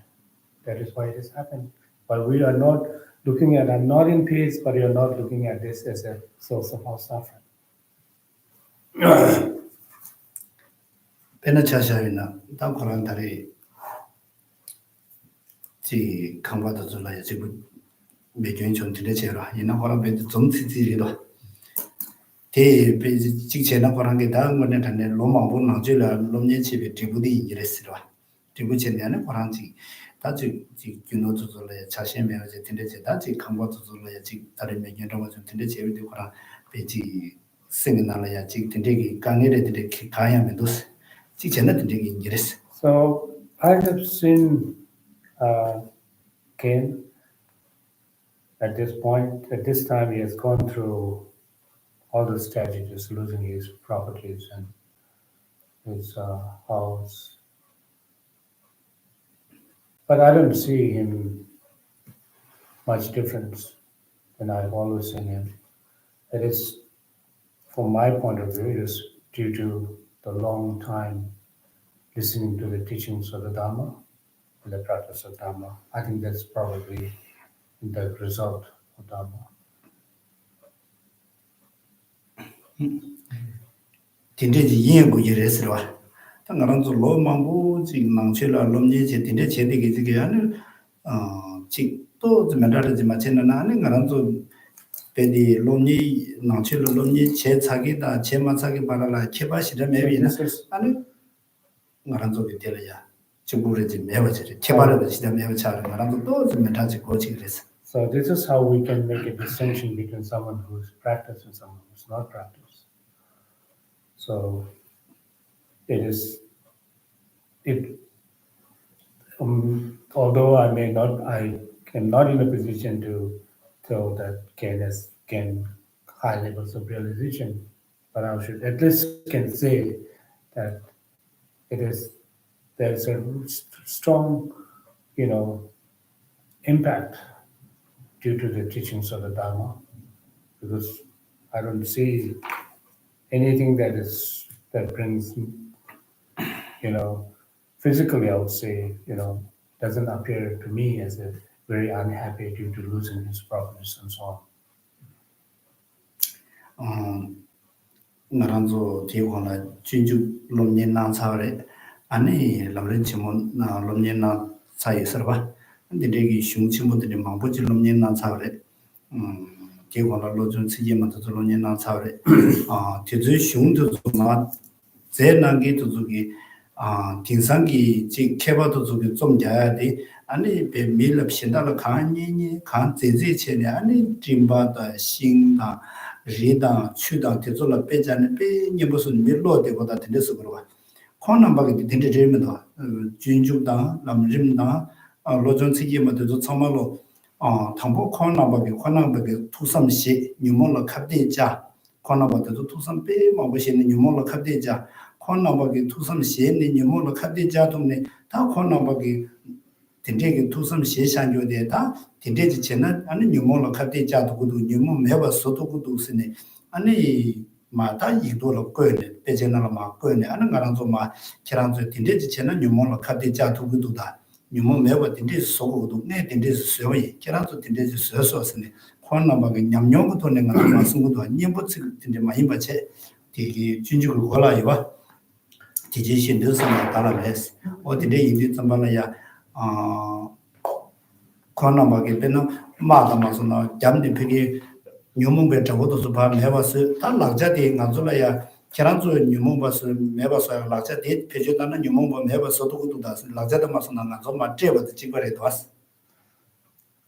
That is why it is happening. But we are not looking at, I'm not in peace, but you're not looking at this as a source of our suffering. 페나차샤이나 땅코란다리 지 강바도 줄라야 지금 매견 좀 들려줘라. 이나 호라베도 좀 지지리도. 대 직제나 거란 게 다음 거는 단내 로마보 나줄라 롬니 집에 디부디 이랬으라. 디부체냐는 거란지 다지 균노도 줄라야 자신 매어제 들려제 다지 강바도 줄라야 지 다른 매견도 좀 들려제 거란 베지 생각나라야 지 들리기 강의를 가야면도 So I have seen Cain at this point, at this time he has gone through all the strategies, losing his properties and his house. But I don't see him much difference than I've always seen him. It is, from my point of view, it is due to the long time listening to the teachings of the Dharma and the practice of Dharma. I think that's probably the result of Dharma. 딘데지 이해고 이랬으라. 당가란조 로망부 지금 낭체라 롬니제 딘데 제대게 지게 하는 직도 좀 말하지 마찬가지는 아닌 가란조 베디 롬니 낭체로 롬니 제차기다 제마차기 바라라 케바시라 매비나 아니 가란조게 되려야 중국에지 매워지리 케바르도 시다 매워차라 가란조 또좀 말하지 고치 그랬어. So this is how we can make a distinction between someone who's practiced and someone who's not practiced. So although I am not in a position to tell that Cain has gained high levels of realization, but I should at least can say that there's a strong, impact due to the teachings of the Dharma because I don't see anything that brings, physically, I would say, doesn't appear to me as a very unhappy due to losing his properties and so on. 나란조 대화나 진주 롬년나 사래 아니 람른 치몬 나 롬년나 사이서봐 근데 되게 슝치모들이 망보지 롬년나 사래 대화나 로준 시제만도 롬년나 사래 대주 슝도 마 제난게도 저기 딩상기 지 케바도 저기 좀 자야 돼 아니 배 밀럽 신다로 간니니 간 제제체네 아니 짐바다 싱다 리다 추다 대졸라 빼자네 빼니 무슨 밀로데보다 들려서 그러와 코난바게 된데면도 진중다 남림다 로전치기마도 참말로 당보 코난바게 투삼시 뉴몰로 갑대자 코난바도 투삼 빼 먹으시는 뉴몰로 갑대자 코난바게 투삼시 뉴몰로 갑대자 동네 다 코난바게 된데게 투삼시 산조데다 된데지 쟤는 아니 뉴몰로 갑대자도 그도 뉴몰 매버서도 그도 쓰네 아니 마다 이도로 거네 배제나라 막 거네 하는 거랑 좀막 계란도 된데지 쟤는 뉴몰로 갑대자도 그도다 뉴몰 매버 된데지 소고도 내 된데지 쓰여이 계란도 된데지 쓰여서스네 코난바게 냠냠부터 내가 말씀도 아니부터 된데 많이 받체 되게 진주를 걸어요 디제신 늘선에 따라서 어디에 이제 좀 말이야 코난바게 배는 마다마서나 잠디 피기 뉴몽베 저것도 좀 해봤어 다 락자대 간줄이야 계란조 뉴몽바스 매바서 락자대 페이지다는 뉴몽바 매바서도 그도 다 락자다 마서나 간좀 맞제버도 찍거래도 왔어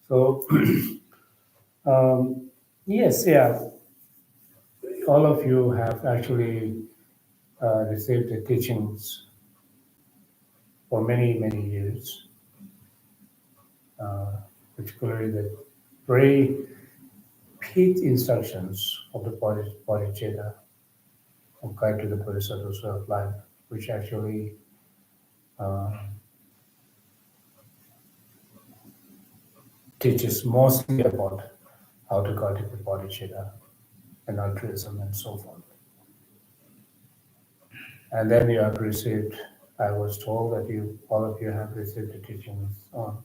So yes, yeah, all of you have actually received the teachings for many, many years, particularly the very peak instructions of the Bodhicitta of Guide to the Bodhisattva's Way of Life, which actually teaches mostly about how to cultivate bodhicitta and altruism and so forth. And then you have received, I was told that all of you have received the teachings on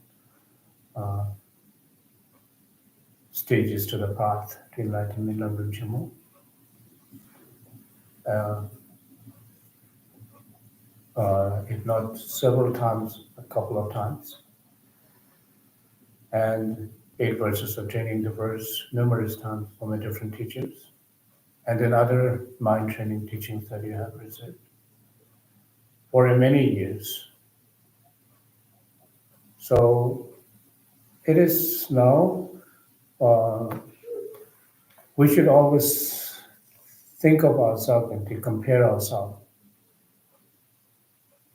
stages to the path to enlightenment of Nagarjuna'a. If not several times, a couple of times. And 8 verses of training the verse numerous times from the different teachers. And then other mind training teachings that you have received for many years. So it is now, we should always think of ourselves and to compare ourselves.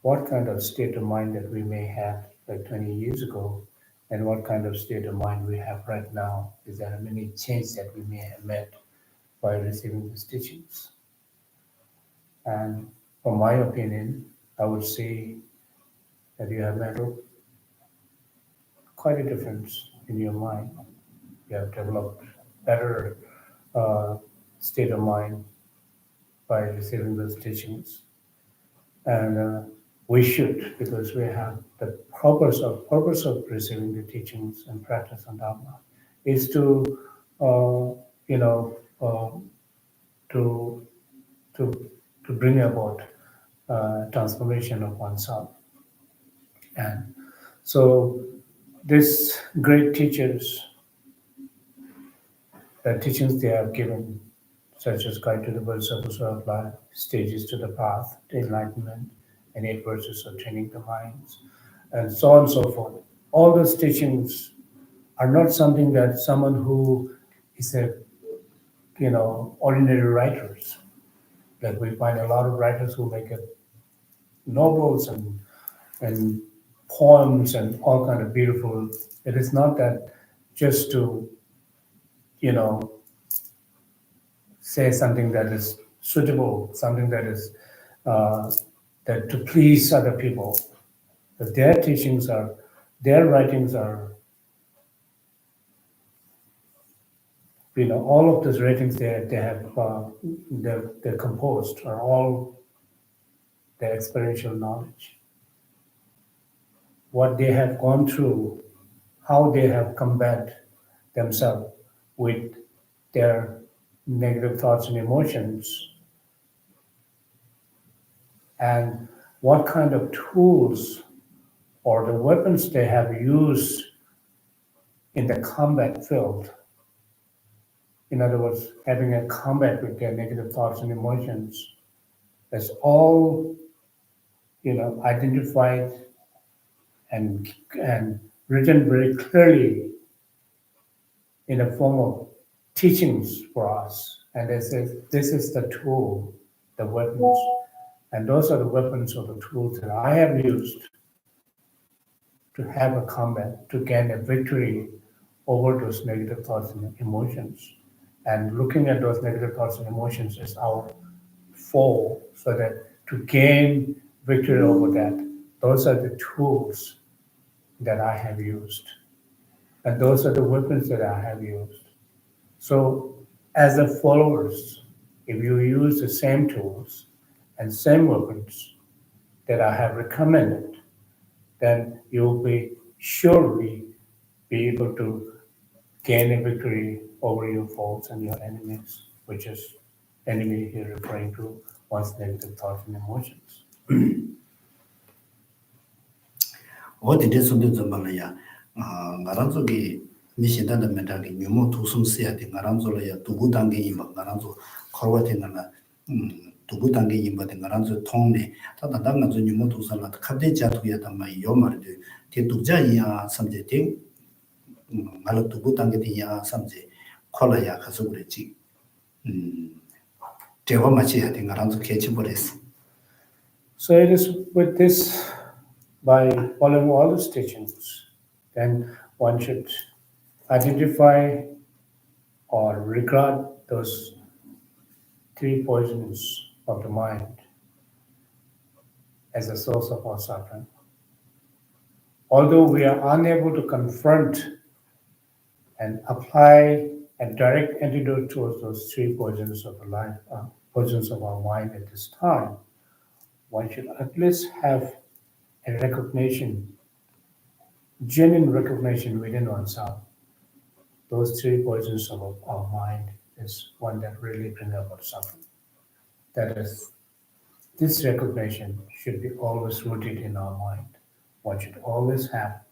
What kind of state of mind that we may have like 20 years ago, and what kind of state of mind we have right now. Is there many changes that we may have met by receiving these teachings? And from my opinion, I would say that you have met quite a difference in your mind. You have developed better state of mind by receiving those teachings. And we should, because we have the purpose of receiving the teachings and practice on Dharma is to bring about transformation of oneself. And so these great teachers, the teachings they have given, such as Guide to the Bodhisattva's Way of Life, Stages to the Path to Enlightenment, and 8 verses of training the minds, and so on and so forth. All those teachings are not something that someone who is ordinary writers. Like we find a lot of writers who make novels and poems and all kind of beautiful. It is not that just to, say something that is suitable, something that is that to please other people. But their teachings their writings are all of those ratings they have they're composed are all their experiential knowledge. What they have gone through, how they have combat themselves with their negative thoughts and emotions, and what kind of tools or the weapons they have used in the combat field. In other words, having a combat with their negative thoughts and emotions, that's all identified and written very clearly in the form of teachings for us. And they say this is the tool, the weapons, and those are the weapons or the tools that I have used to have a combat, to gain a victory over those negative thoughts and emotions. And looking at those negative thoughts and emotions as our foe, so that to gain victory over that, those are the tools that I have used. And those are the weapons that I have used. So as the followers, if you use the same tools and same weapons that I have recommended, then you'll be surely be able to gain a victory over your foes and your enemies, which is enemy here referring to one's negative thoughts and emotions. What did this do the Malaya? Naranzogi Mishida the Medagi, Numo to some Sia, the Naranzola, to Budangi, Naranzo, Corwatinana, to Budangi, but the Naranzo Tony, Tadanga, the Numoto Salat, Kadeja to Yatama, Yomar, Tituja, something, Malo to Budangi, something, Kolaya, Kasubrici. Tehomachi, I think, around to catch Boris. So it is with this, by following all these teachings, then one should identify or regard those three poisons of the mind as a source of our suffering. Although we are unable to confront and apply a direct antidote towards those three poisons of the life, poisons of our mind at this time, one should at least have a recognition, genuine recognition within oneself. Those three poisons of our mind is one that really brings about suffering. That is, this recognition should be always rooted in our mind. One should always have,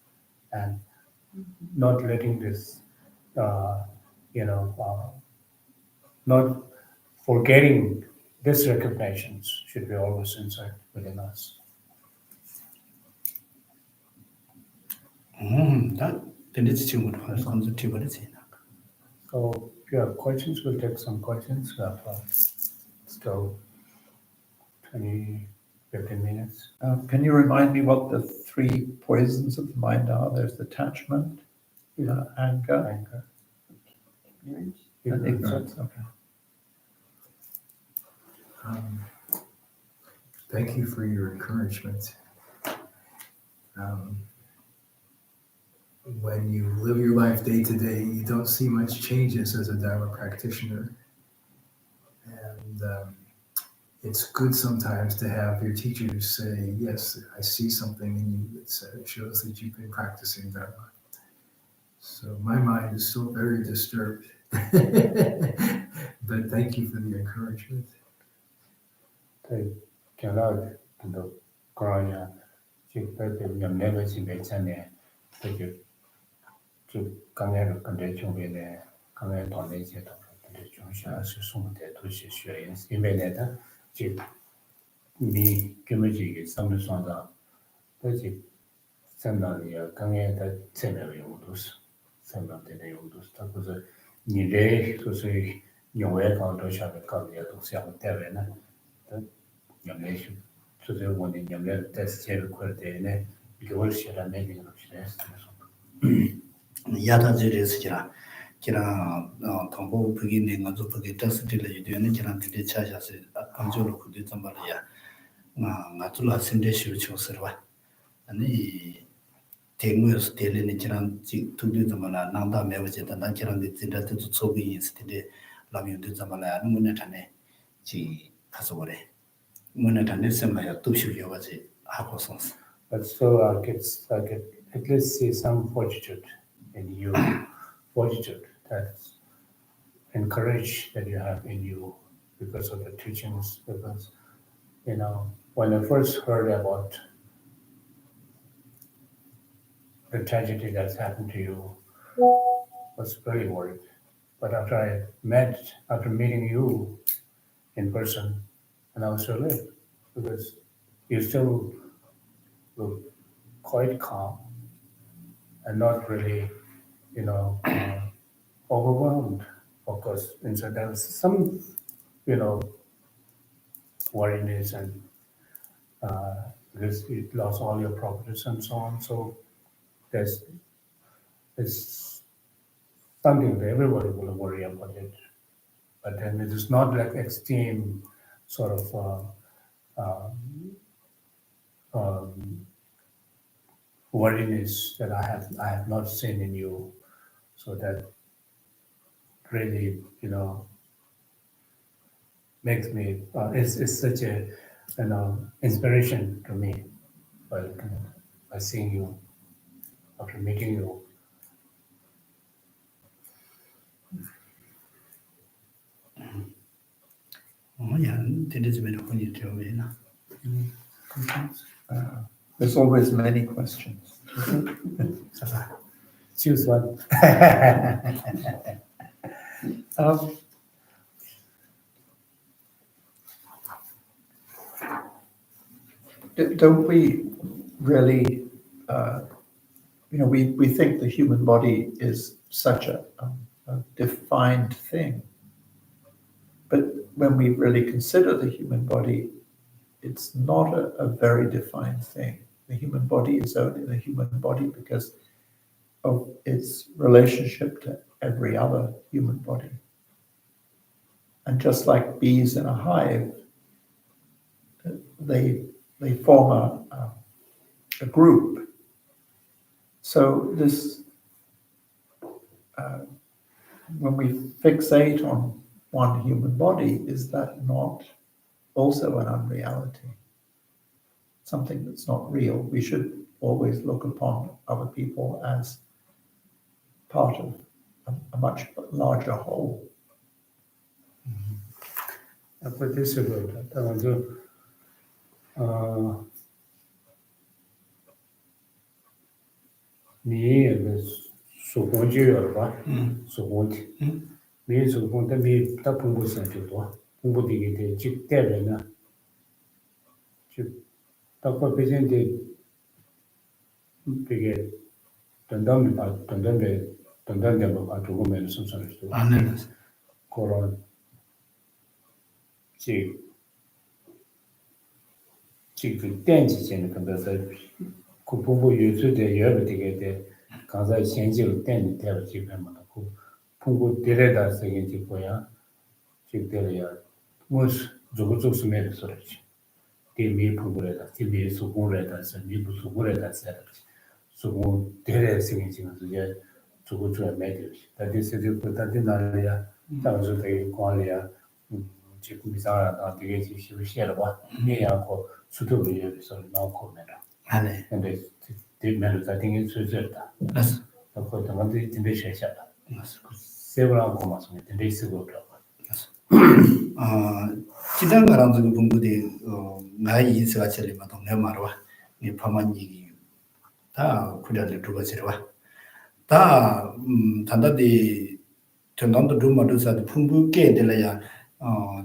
and not letting this, not forgetting this recognition should be always inside within us. That is too much sensitivity. So if you have questions, we'll take some questions. We have still 15 minutes. Can you remind me what the three poisons of the mind are? There's attachment, anger, and ignorance. Okay. Thank you for your encouragement. When you live your life day to day, you don't see much changes as a Dharma practitioner. And it's good sometimes to have your teachers say, yes, I see something in you that shows that you've been practicing Dharma. So my mind is still very disturbed. But thank you for the encouragement. Yata Juris Kira, Tombo beginning of the test till you do any Kiran the Chachas, Anjolo could do somebody. Natula Sindeshu Choserva. And he 대무에서 대리는 지난 두두 점마나 나다 매워지다 난 지난 진짜 뜻 소비 있을 라면도 점마나 아는 문에 전에 지 가서 그래 문에 전에 semaya tushyo waji hapo sons. But still, I could at least see some fortitude in you, fortitude that's encourage that you have in you because of the teachings. Because, when I first heard about the tragedy that's happened to you, I was very worried. But after meeting you in person, and I was relieved because you still look quite calm and not really, overwhelmed. Of course, inside there was some, worriness and because you lost all your properties and so on. So there's it's something that everybody will worry about it. But then it is not like extreme sort of worriness that I have not seen in you. So that really, makes me it's such a inspiration to me by seeing you after meeting you. Oh yeah, did it when you tell me na. There's always many questions. Choose one. Um, don't we really, we think the human body is such a defined thing. But when we really consider the human body, it's not a very defined thing. The human body is only the human body because of its relationship to every other human body. And just like bees in a hive, they form a group. So this, when we fixate on one human body, is that not also an unreality? Something that's not real. We should always look upon other people as part of a much larger whole. I put this about that. I want to me 수공지 열봐. 수공지. 미 수공데 미 답풍부 선지도 공부되게 돼 직대면은 즉 답과 배전데 되게 던담데 뭐 조금만 선선을 또 안내는 그런 지금 댄지제는 근데서 그 부부 유주대 여러 되게 돼 가서 현지로 댄이 되어 지금 그 풍부 데려다 쓰게 되고야 지금들이야 무슨 조금씩 소리지 대미 풍부에다 대미 수고에다서 미부 수고에다서 수고 데려 쓰게 지금 이제 조금씩 매들 다들 그 다들 나라야 당초 되게 관리야 지금 이상하다 되게 지금 시에로 봐 내야고 수도를 나오고 내라 안내. 근데 대면을 다 되게 수저다 맞아. 그 동안도 진짜 셔셔다 맞아. 세브랑 고마서 근데 있고 그러고 지단 가라는 그 분들이 나이 인사가 처리만 동네 말와 이 파만 얘기 다 그려들 두고 지려와 다 단단히 전담도 rum마도 사도 풍부게 될래야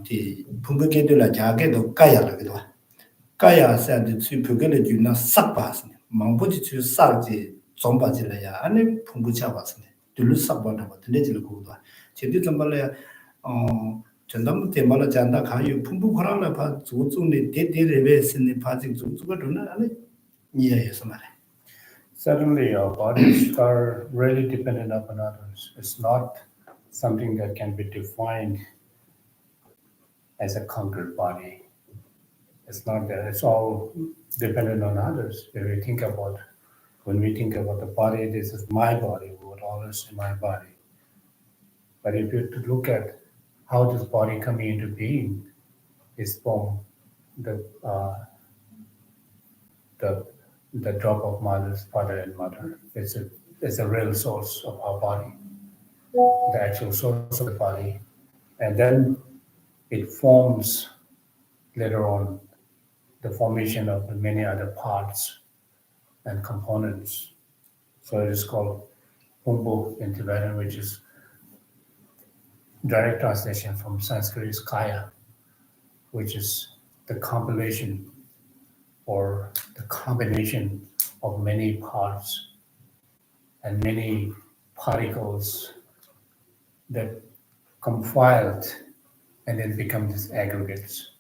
디 풍부게 될라 자게도 까야라기도 까야 사도 수표게를 주나 싹 봤으니 망보지 주 싹지 좀 봐질래야 아니 풍부차 봤으니 둘로 싹 봐도 들려질 거고 제대로 좀 발래야 전담 때마다 잔다 가요 풍부 거라나 봐 조종의 대대레베스니 파직 조조가 되나 아니 이해해서 말해. Suddenly, our bodies are really dependent upon others. It's not something that can be defined as a conquered body. It's not that. It's all dependent on others. If you think about when we think about the body, this is my body, we would always say my body. But if you look at how this body coming into being, is from the the drop of mother's father and mother. It's a real source of our body, the actual source of the body, and then it forms later on the formation of the many other parts and components. So it is called Humbo in Tibetan, which is direct translation from Sanskrit is kaya, which is the compilation or the combination of many parts and many particles that compiled and then become these aggregates.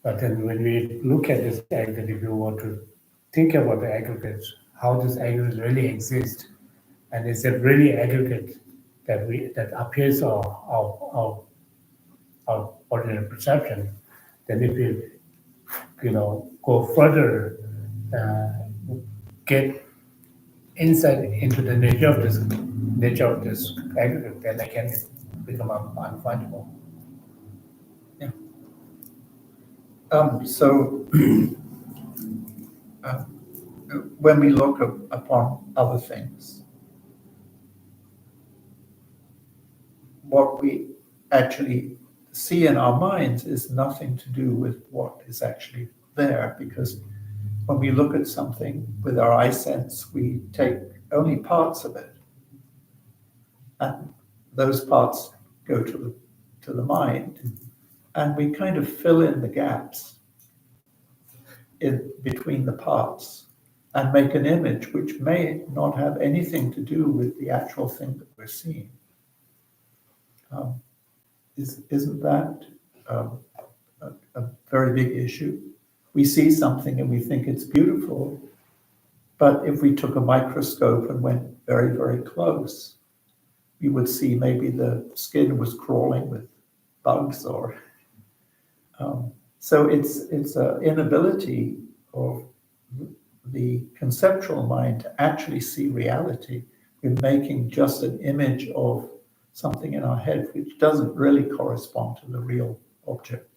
But then when we look at this aggregate, if you want to think about the aggregates, how does aggregate really exist, and is it really aggregate that appears our ordinary perception? Then if you go further, get insight into the nature of this aggregate, then again it become unfindable. So when we look upon other things, what we actually see in our minds is nothing to do with what is actually there, because when we look at something with our eye sense, we take only parts of it, and those parts go to the mind, and we kind of fill in the gaps in between the parts and make an image which may not have anything to do with the actual thing that we're seeing. Isn't that a very big issue? We see something and we think it's beautiful, but if we took a microscope and went very, very close, we would see maybe the skin was crawling with bugs or so it's an inability of the conceptual mind to actually see reality. We're making just an image of something in our head which doesn't really correspond to the real object.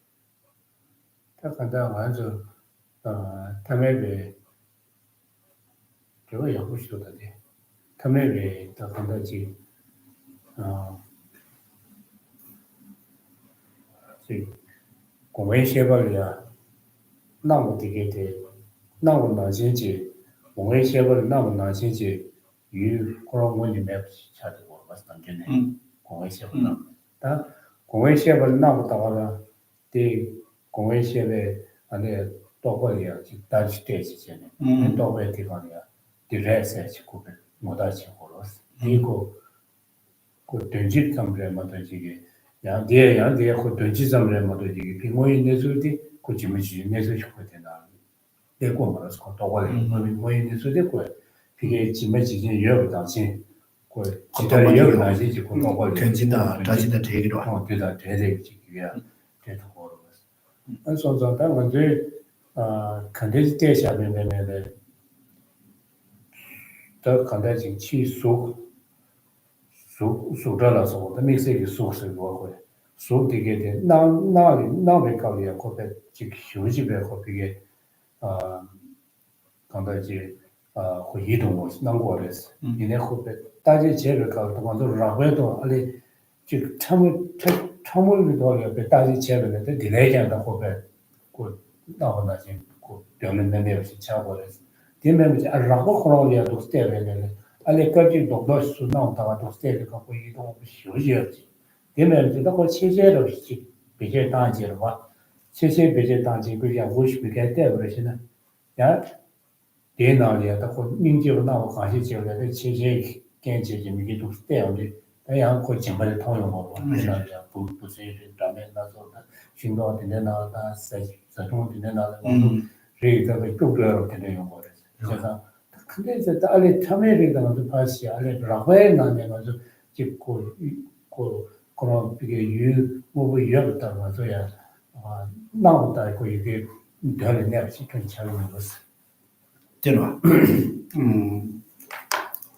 되나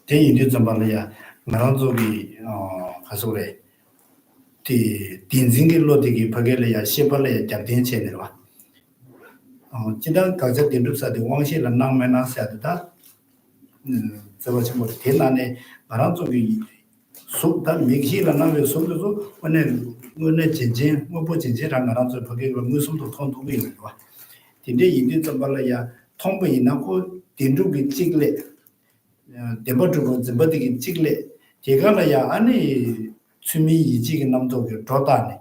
대인들 좀발이야 나랑저기 가서 그래 디 딘징기 로디기 파겔이야 시발에 잡된체네 봐 지난 가자 딘루사데 왕실은 남매나 사다 저거 좀 대난에 나랑저기 속다 미기라 나왜 속도 오늘 진진 뭐 진진랑 나랑저 파겔을 무슨 또 통통이 봐 근데 인들 좀발이야 통보이 나고 딘루기 찍래 데버드고 즈버디기 찍래 제가라야 아니 수미 이직 남도가 도다네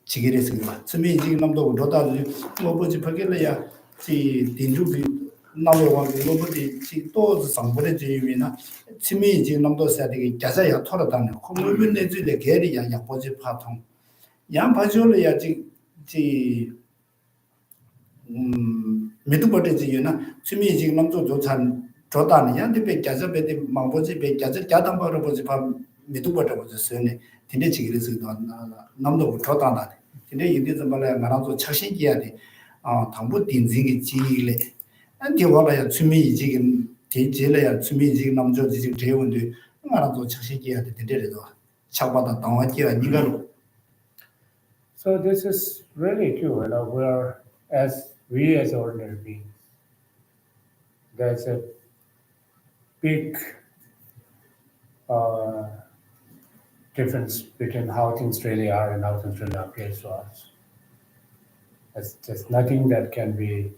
지기레스가 수미 이직 남도가 도다네 뭐 보지 파길래야 지 딘주비 나외와 뭐보지 지또 상보레 지위나 수미 이직 남도 사되게 자자야 토라다네 코물면 내주래 게리야 약보지 파통 양 봐줄래야 지 미두버데 지유나 수미 이직 남도 조찬 조다는 양대 자자베데 망보지 배 자자 자담바로 보지 봐 미두버터 보셨어요. 근데 지금에서도 남도 조다다. 근데 이제 좀 말해 말아서 착신기야 돼. 당부 딘징이 지일래. 안디 와라야 주미 지금 대제래야 주미 지금 남조 지금 대원도 말아서 착신기야 돼. 근데도 차바다 당화기야 니가로. So this is really true, we as ordinary beings, there's a big difference between how things really are and how things really appear to us. There's nothing that can be,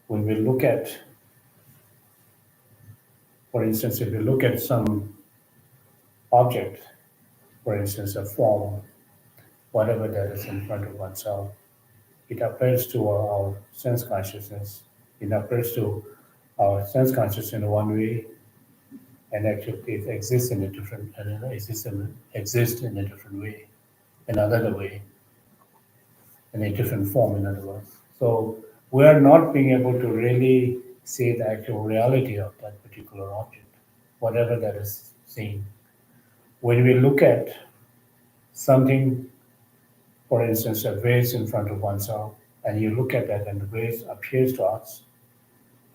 when we look at, for instance, if we look at some object, for instance, a form, whatever that is in front of oneself, it appears to our sense consciousness. It appears to our sense consciousness in one way, and actually it exists in a different way, another way, in a different form, in other words. So we are not being able to really say the actual reality of that particular object, whatever that is seen. When we look at something, for instance, a vase in front of oneself, and you look at that and the vase appears to us,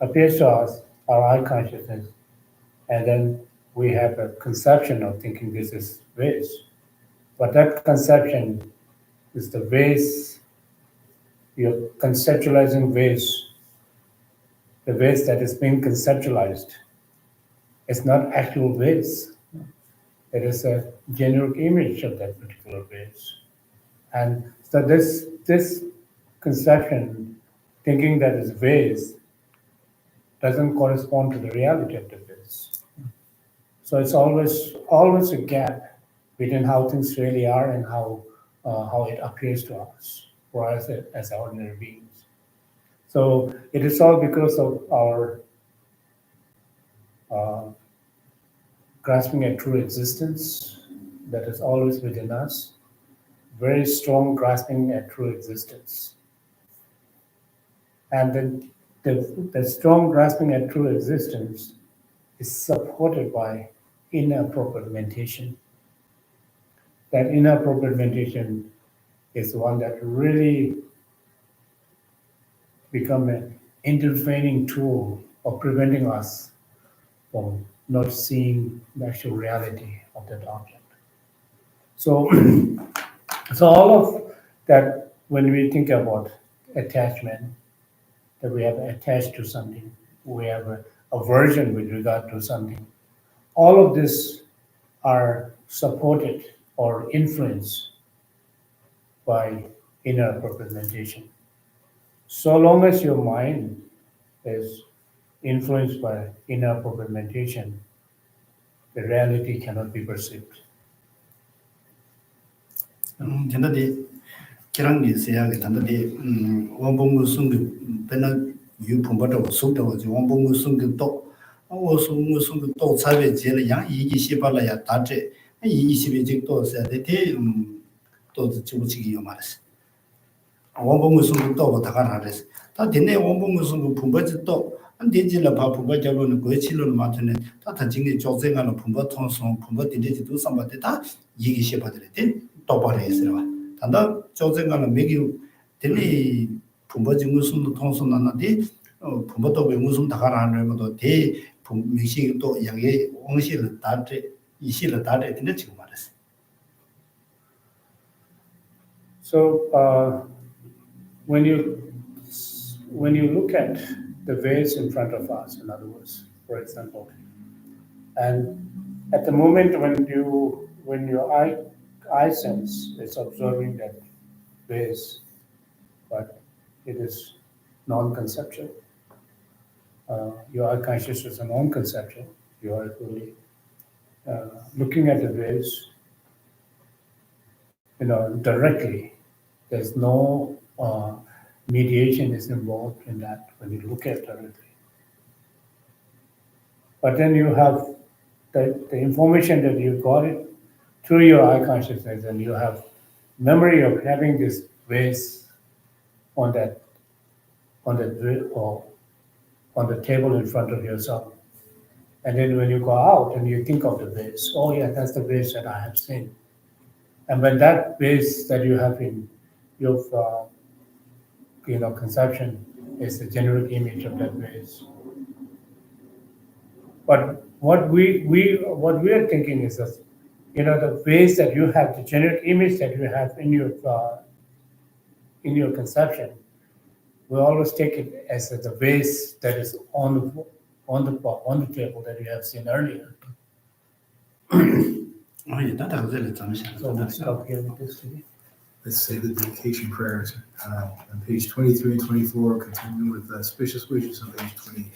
our eye consciousness, and then we have a conception of thinking this is vase. But that conception is the vase, you're conceptualizing vase, the vase that is being conceptualized. It's not actual vase. It is a generic image of that particular vase. And so this conception, thinking that is vase, doesn't correspond to the reality of the vase. So it's always a gap between how things really are and how it appears to us, for us as ordinary beings. So it is all because of our grasping at true existence that is always within us, very strong grasping at true existence. And then the strong grasping at true existence is supported by inappropriate mentation. That inappropriate mentation is one that really become an intervening tool of preventing us from not seeing the actual reality of that object. So all of that, when we think about attachment, that we have attached to something, we have a aversion with regard to something, all of this are supported or influenced by inappropriate mentation. So long as your mind is influenced by inappropriate mentation, the reality cannot be perceived. 전다디 기랑이 세야게 단다디 원봉무 숨기 배나 유품바도 속도 원봉무 숨기 또 원봉무 숨기 또 차베 제를 양 이기 시발라야 다제 이 20이 또 세대 또 지부치기 요 말았어. 원봉무 숨기 또 다가라랬어. 다 되네 원봉무 숨기 품바지 또 안 되지라 봐 품바자로는 거치로는 맞네. 다 단징이 조생하는 품바 통성 품바 되지도 삼바데 다 이기 시발들 돼. 똑바로 했어요. 단다 조정가는 매기 되니 분버지 무슨도 통선나나디 분버도 왜 무슨 다가라는 것도 대 미식도 양의 원시를 다대 이시를 다대 되는 지금 말했어. So when you look at the vase in front of us, in other words, for example, and at the moment when your eye sense is observing that vase, but it is non-conceptual. Your eye consciousness is a non-conceptual. You are really looking at the vase, directly. There's no mediation is involved in that when you look at it directly. But then you have the information that you got it through your eye consciousness, and you have memory of having this vase on the table in front of yourself. And then when you go out and you think of the vase, oh yeah, that's the vase that I have seen. And when that vase that you have in your conception is the generic image of that vase. But what we are thinking is that, the vase that you have, the generic image that you have in your conception, we always take it as the vase that is on the table that you have seen earlier. So let's stop here with this today. Let's say the dedication prayers on page 23 and 24, continuing with auspicious wishes on page 28.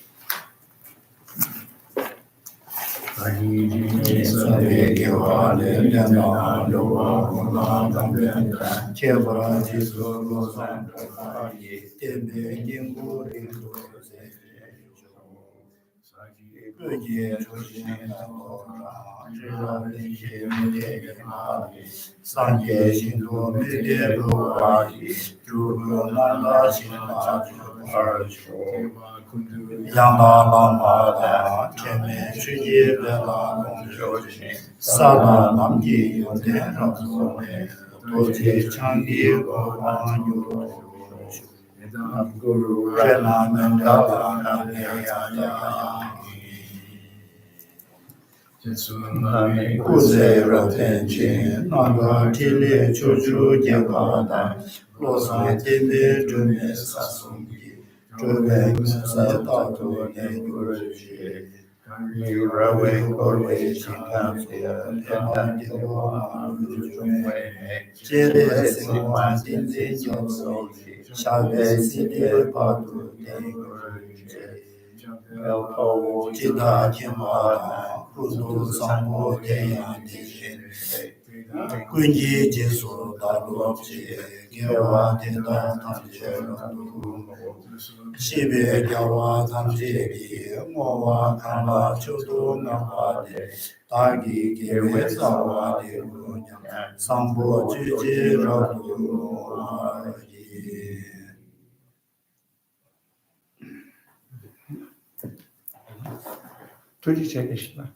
Krishna.